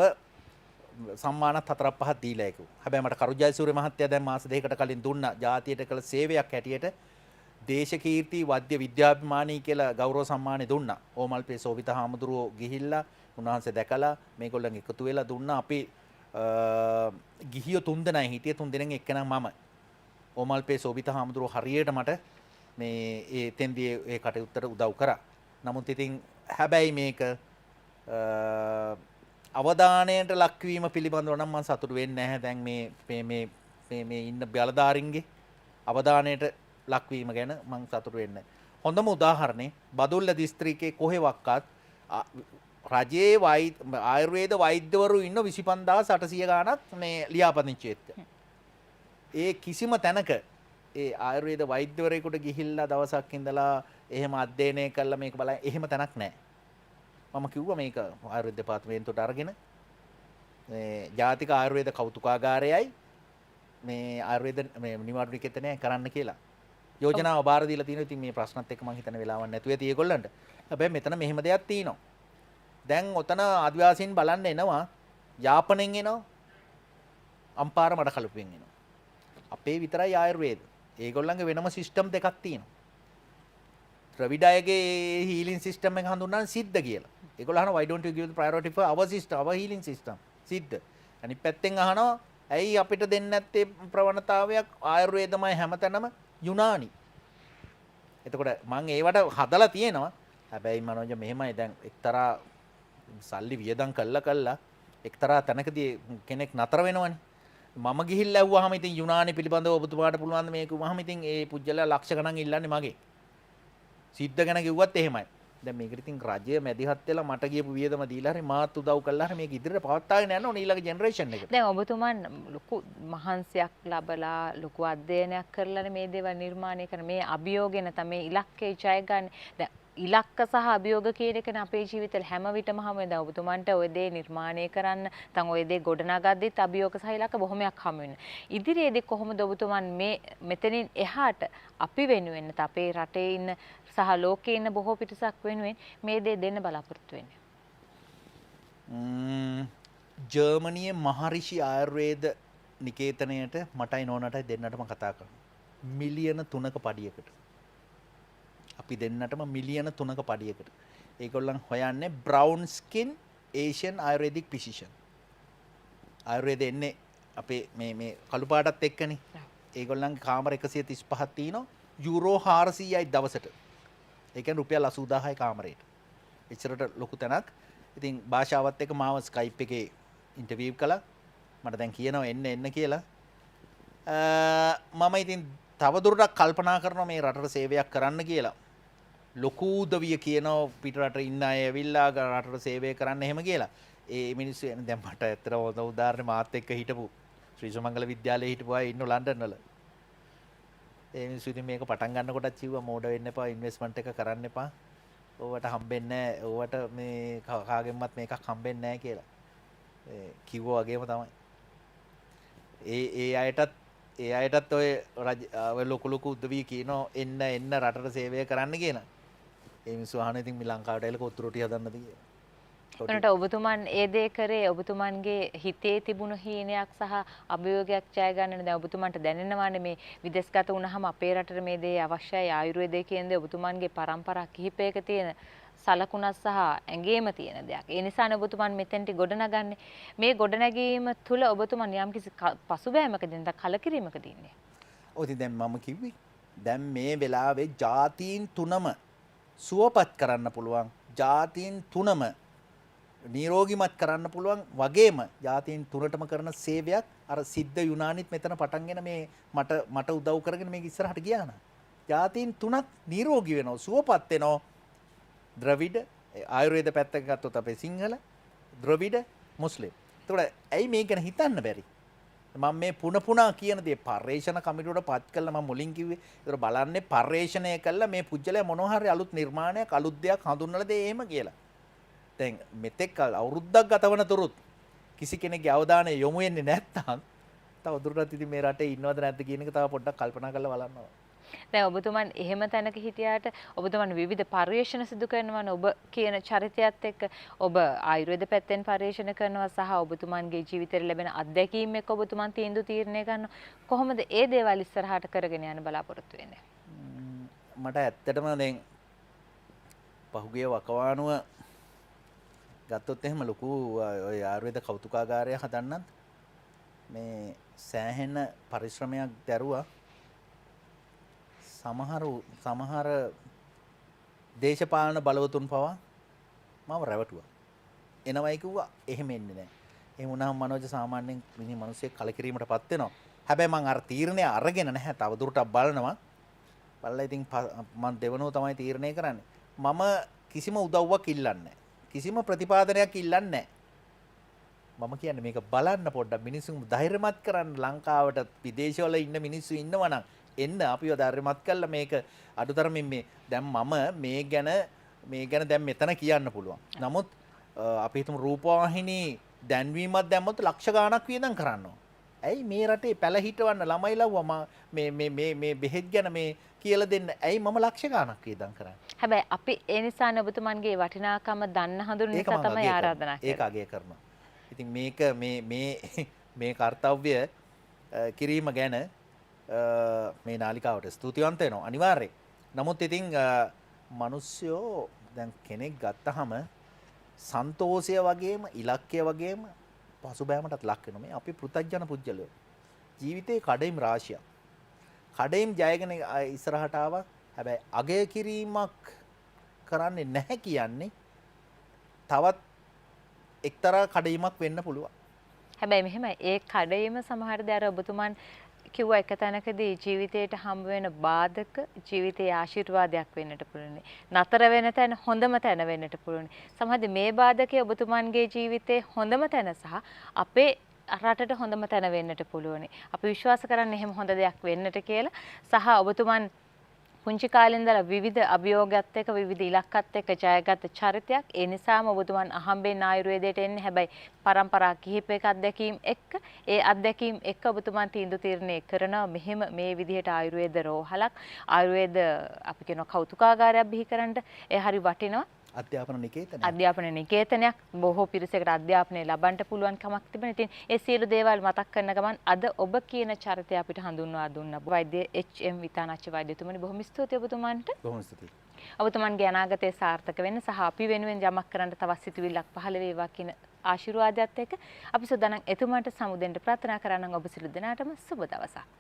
සම්මානත් 4-5ක් දීලා ඒක. හැබැයි මට කරු ජයසූරිය මහත්තයා දැන් මාස දෙකකට කලින් දුන්නා ජාතියට කළ සේවයක් හැටියට දේශකීර්ති වාද්‍ය විද්‍යාභිමානී කියලා ගෞරව සම්මානෙ දුන්නා. ඕමල්පේ සෝවිත හාමුදුරුවෝ ගිහිල්ලා උන්වහන්සේ දැකලා මේගොල්ලන් එකතු වෙලා දුන්නා. අපි ගිහියෝ 3 දෙනයි හිටියේ 3 දෙනෙන් එක්කෙනා මම. ඕමල්පේ සෝවිත හාමුදුරුවෝ හරියට මට මේ ඒ තෙන්දී ඒ කටයුත්තට උදව් කරා. නමුත් ඉතින් හැබැයි මේක අවධානයට ලක්වීම පිළිබඳව නම් මම සතුටු වෙන්නේ නැහැ. දැන් මේ ඉන්න බලධාරීන්ගේ අවධානයට ලක්වීම ගැන මම සතුටු වෙන්නේ නැහැ. හොඳම උදාහරණේ බදුල්ල දිස්ත්‍රික්කයේ කොහෙවත්වත් රජයේ ආයුර්වේද වෛද්‍යවරු ඉන්න 25800 ගාණක් මේ ලියාපදිංචි වෙච්ච. ඒ කිසිම තැනක ඒ ආයුර්වේද වෛද්‍යවරයෙකුට ගිහිල්ලා දවසක් ඉඳලා එහෙම අධ්‍යයනය කළා මේක බලන්න එහෙම තැනක් නැහැ. මම කිව්වා මේක ආයුර්වේද දෙපාර්තමේන්තුවට අරගෙන මේ ජාතික ආයුර්වේද කෞතුකාගාරයයි මේ ආයුර්වේද මේ නිවාඩු නිකේතනය කරන්න කියලා යෝජනාව බාර දීලා තියෙනවා. ඉතින් මේ ප්‍රශ්නත් එක්ක මම හිතන වෙලාවක් නැතුව ඇති ඒගොල්ලන්ට. හැබැයි මෙතන මෙහෙම දෙයක් තියෙනවා. දැන් ඔතන ආදිවාසීන් බලන්න එනවා යාපනයෙන් එනවා අම්පාර මඩ කලුපෙන් එනවා. අපේ විතරයි ආයුර්වේද. ඒගොල්ලන්ගේ වෙනම සිස්ටම් දෙකක් තියෙනවා. ද්‍රවිඩයගේ හීලින් සිස්ටම් එක හඳුන්වන්නේ සිද්ධ කියලා. ඒගොල්ලෝ අහනවා why don't you give the priority for our system, our healing system? සිද්ධ. අනිත් පැත්තෙන් අහනවා ඇයි අපිට දෙන්නේ නැත්තේ ප්‍රවණතාවයක් ආයුර්වේදමයි හැමතැනම යුනානි. එතකොට මම ඒවට හදලා තියෙනවා. හැබැයි මනෝජ මෙහෙමයි දැන් එක්තරා සල්ලි වියදම් කළා එක්තරා තැනකදී කෙනෙක් නතර වෙනවනේ. මම ගිහිල්ලා ඇහුවාම ඉතින් යුනානි පිළිබඳව ඔබතුමාට පුළුවන් ද මේක වහම ඉතින් ඒ පුජ්‍යලා ලක්ෂ ගණන් ඉල්ලන්නේ මගේ. සිද්ධ ගැන කිව්වත් එහෙමයි. දැන් මේකට ඉතින් රජය මැදිහත් වෙලා මට ගියපු වියදම දීලා හරි මාත් උදව් කළා හරි මේක ඉදිරියට පවත්වාගෙන යන්න ඕනේ ඊළඟ ජෙනරේෂන් එකට. දැන් ඔබතුමන් ලොකු මහන්සියක් ලබලා ලොකු අධ්‍යයනයක් කරලා මේ දේවල් නිර්මාණය කරන මේ අභියෝගය නැත්නම් මේ ඉලක්කය ජය ගන්න. දැන් ඉලක්ක සහ අභියෝග කියන එකනේ අපේ ජීවිතේ හැම විටම හැම වෙලාවෙම ඔබතුමන්ට ওই දේ නිර්මාණය කරන්න නැත්නම් ওই දේ ගොඩනගද්දිත් අභියෝග සහ ඉලක්ක බොහොමයක් හමු වෙනවා. ඉදිරියේදී කොහොමද ඔබතුමන් මේ මෙතනින් එහාට අපි වෙනුවෙන් නැත්නම් අපේ රටේ ඉන්න සහ ලෝකේ ඉන්න බොහෝ පිටසක් වෙනුවෙන් මේ දේ දෙන්න බලාපොරොත්තු වෙන්නේ? ජර්මනියේ මහරිෂි ආයුර්වේද නිකේතනයට මටයි නෝනටයි දෙන්නටම කතා කරනවා. මිලියන 3ක පඩියකට. අපි දෙන්නටම මිලියන 3ක පඩියකට. ඒගොල්ලන් හොයන්නේ බ්‍රවුන් ස්කින් ඒෂියන් ආයුර්වේදික් ෆිසිෂියන්. ආයුර්වේද එන්නේ අපේ මේ කළු පාටත් එක්කනේ. ඒගොල්ලන්ගේ කාමර 135ක් තියෙනවා. යුරෝ 400යි දවසට. ඒ කියන්නේ රුපියල් 80000යි කාමරේට. එච්චරට ලොකු තැනක්. ඉතින් භාෂාවත් එක්ක මාව ස්කයිප් එකේ ඉන්ටර්විව් කළා. මට දැන් කියනවා එන්න කියලා. මම ඉතින් තවදුරටත් කල්පනා කරනවා මේ රටට සේවයක් කරන්න කියලා. ලොකු උදවිය කියනවා පිට රට ඉන්න අය ඇවිල්ලා රටට සේවය කරන්න එහෙම කියලා. ඒ මිනිස්සු එන දැන් මට ඇත්තට උදාහරණ මාත් එක්ක හිටපු ශ්‍රී සුමංගල විද්‍යාලයේ හිටපු අය ඉන්න ලන්ඩන් වල. ඒ මිනිස්සු ඉතින් මේක පටන් ගන්නකොටත් කිව්වා මෝඩ වෙන්න එපා ඉන්වෙස්ට්මන්ට් එක කරන්න එපා. ඕවට හම්බෙන්නේ නැහැ. ඕවට මේ කාගෙන්වත් මේකක් හම්බෙන්නේ නැහැ කියලා. කිව්වා වගේම තමයි. ඒ අයටත් ඔය ලොකු උදවිය කියනවා එන්න රටට සේවය කරන්න කියලා. ඒ මිනිස්සු අහන ඉතින් මේ ලංකාවට එල කොත්තු රොටි හදන්නද කියලා. එතනට ඔබතුමන් ඒ දේ කරේ ඔබතුමන්ගේ හිතේ තිබුණු හීනයක් සහ අභියෝගයක් ජය ගන්න දැන් ඔබතුමන්ට දැනෙනවානේ මේ විදේශගත වුණාම අපේ රටට මේ දේ අවශ්‍යයි ආයුර්වේදය කියන්නේ ඔබතුමන්ගේ පරම්පරා කිහිපයක තියෙන සලකුණක් සහ ඇඟේම තියෙන දෙයක්. ඒ නිසානේ ඔබතුමන් මෙතෙන්ට ගොඩනගන්නේ. මේ ගොඩනැගීම තුල ඔබතුමන් යම්කිසි පසුබෑමකදී නැත්නම් කලකිරීමකදී ඉන්නේ. ඔය ඉතින් දැන් මම කිව්වේ දැන් මේ වෙලාවේ ජාතීන් තුනම සුවපත් කරන්න පුළුවන්. ජාතීන් තුනම නිරෝගිමත් කරන්න පුළුවන් වගේම ජාතීන් තුනටම කරන සේවයක් අර සිද්ධ යුනානිත් මෙතන පටන්ගෙන මේ මට උදව් කරගෙන මේක ඉස්සරහට ගියා නා. ජාතීන් තුනක් නිරෝගී වෙනවා සුවපත් වෙනවා. ද්‍රවිඩ ආයුර්වේද පැත්තක ගත්තොත් අපේ සිංහල ද්‍රවිඩ මුස්ලිම්. ඒතකොට ඇයි මේක ගැන හිතන්න බැරි? මම මේ පුනා කියන දේ පර්යේෂණ කමිටුවට පත් කළා මම මුලින් කිව්වේ. ඒතර බලන්නේ පර්යේෂණය කළා මේ පුජ්‍යලයා මොනවා හරි අලුත් නිර්මාණයක් අලුත් දෙයක් හඳුන්වලා දෙයි එහෙම කියලා. දැන් මෙතෙක් අවුරුද්දක් ගත වන තුරුත් කිසි කෙනෙක්ගේ අවධානය යොමු වෙන්නේ නැත්නම් තව දුරටත් ඉතින් මේ රටේ ඉන්නවද නැද්ද කියන එක තව පොඩ්ඩක් කල්පනා කරලා බලන්න ඕන. දැන් ඔබතුමන් එහෙම තැනක හිටියාට ඔබතුමන් විවිධ පර්යේෂණ සිදු කරනවානේ ඔබ කියන චරිතයත් එක්ක ඔබ ආයුර්වේද පැත්තෙන් පර්යේෂණ කරනවා සහ ඔබතුමන්ගේ ජීවිතේ ලැබෙන අත්දැකීම් එක්ක ඔබතුමන් තීරණය කරනවා කොහොමද ඒ දේවල් ඉස්සරහට කරගෙන යන්න බලාපොරොත්තු වෙන්නේ? මට ඇත්තටම දැන් පහුගිය වකවානුව ගත්තොත් එහෙම ලොකු ඔය ආයුර්වේද කෞතුකාගාරය හදන්නත් මේ සෑහෙන පරිශ්‍රමයක් දැරුවා. සමහර දේශපාලන බලවතුන් පවා මම රැවටුවා. එනවයි කිව්වා එහෙම එන්නේ නැහැ. එහෙම වුණාම මනෝජ සාමාන්‍යයෙන් මිනිස්සෙක් කලකිරීමටපත් වෙනවා. හැබැයි මම අර තීරණය අරගෙන නැහැ. තව දුරටත් බලනවා. බලලා ඉතින් මම දෙවනෝ තමයි තීරණය කරන්නේ. මම කිසිම උදව්වක් ඉල්ලන්නේ නැහැ. කිසිම ප්‍රතිපාදනයක් ඉල්ලන්නේ නැහැ. මම කියන්නේ මේක බලන්න පොඩ්ඩක් මිනිස්සුන් ධෛර්යමත් කරන්න ලංකාවට විදේශවල ඉන්න මිනිස්සු ඉන්නවා නම් එන්න අපිව ධෛර්යමත් කළා මේක අඩුතරමින් මේ දැන් මම මේ ගැන දැන් මෙතන කියන්න පුළුවන්. නමුත් අපි හිතමු රූපවාහිනී දැන්වීමක් දැම්මොත් ලක්ෂ ගාණක් වියදම් කරනවා. ඇයි මේ රටේ පැල හිටවන්න ළමයි ලව්වා මේ බෙහෙත් ගැන මේ කියලා දෙන්න. ඇයි මම ලක්ෂ ගාණක් වියදම් කරන්නේ? හැබැයි අපි ඒ නිසානේ ඔබතුමන්ගේ වටිනාකම දන්න හඳුනන නිසා තමයි ආරාධනා කරන්නේ. ඒක අගය කරනවා. ඉතින් මේක මේ කාර්යය කිරීම ගැන මේ නාලිකාවට ස්තුතිවන්ත වෙනවා අනිවාර්යයෙන්. නමුත් ඉතින් මිනිස්සුયો දැන් කෙනෙක් ගත්තහම සන්තෝෂය වගේම ඉලක්කය වගේම පසුබෑමටත් ලක් වෙනවා. මේ අපි පෘථග්ජන පුජ්‍යලයෝ. ජීවිතේ කඩේම් රාශියක්. කඩේම් ජයගෙන ඉස්සරහට ආවා. හැබැයි අගය කිරීමක් කරන්නේ නැහැ කියන්නේ තවත් එක්තරා කඩීමක් වෙන්න පුළුවන්. හැබැයි මෙහෙමයි ඒ කඩේම සමහර දේ ඔබතුමන් කිව්වා එක තැනකදී ජීවිතයට හම්බ වෙන බාධක ජීවිතයේ ආශිර්වාදයක් වෙන්නට පුළුවන්. නතර වෙන තැන හොඳම තැන වෙන්නට පුළුවන්. සමහරවිට මේ බාධකයේ ඔබතුමන්ගේ ජීවිතයේ හොඳම තැන සහ අපේ රටට හොඳම තැන වෙන්නට පුළුවන්. අපි විශ්වාස කරන්නේ එහෙම හොඳ දෙයක් වෙන්නට කියලා. සහ ඔබතුමන් පුංචි කාලේ ඉඳලා විවිධ අභියෝගات එක්ක විවිධ ඉලක්කත් එක්ක ජයගත් චරිතයක්. ඒ නිසාම ඔබතුමන් අහම්බෙන් ආයුර්වේදයට එන්නේ. හැබැයි පරම්පරා කිහිපයක අත්දැකීම් එක්ක ඒ අත්දැකීම් එක්ක ඔබතුමන් තීරණය කරනවා මෙහෙම මේ විදිහට ආයුර්වේද රෝහලක් ආයුර්වේද අපි කියන කෞතුකාගාරයක් බිහි කරන්න ඒ හරි වටිනවා. අධ්‍යාපන නිකේතනයක් බොහෝ පිරිසකට අධ්‍යාපනය ලබන්න පුළුවන් කමක් තිබෙන. ඉතින් ඒ සියලු දේවල් මතක් කරන ගමන් අද ඔබ කියන චරිතය අපිට හඳුන්වා දුන්නා. වෛද්‍ය එච්.එම්. විතානච්චි වෛද්‍යතුමනි බොහොම ස්තුතියි ඔබතුමන්ට. බොහොම ස්තුතියි. ඔබතුමන්ගේ අනාගතය සාර්ථක වෙන්න සහ අපි වෙනුවෙන් යමක් කරන්න තවත් සිතුවිල්ලක් පහළ වේවා කියන ආශිර්වාදයත් එක්ක අපි සුදානම් එතුමාට සමුදෙන්න ප්‍රාර්ථනා කරනවා. ඔබ සියලු දෙනාටම සුබ දවසක්.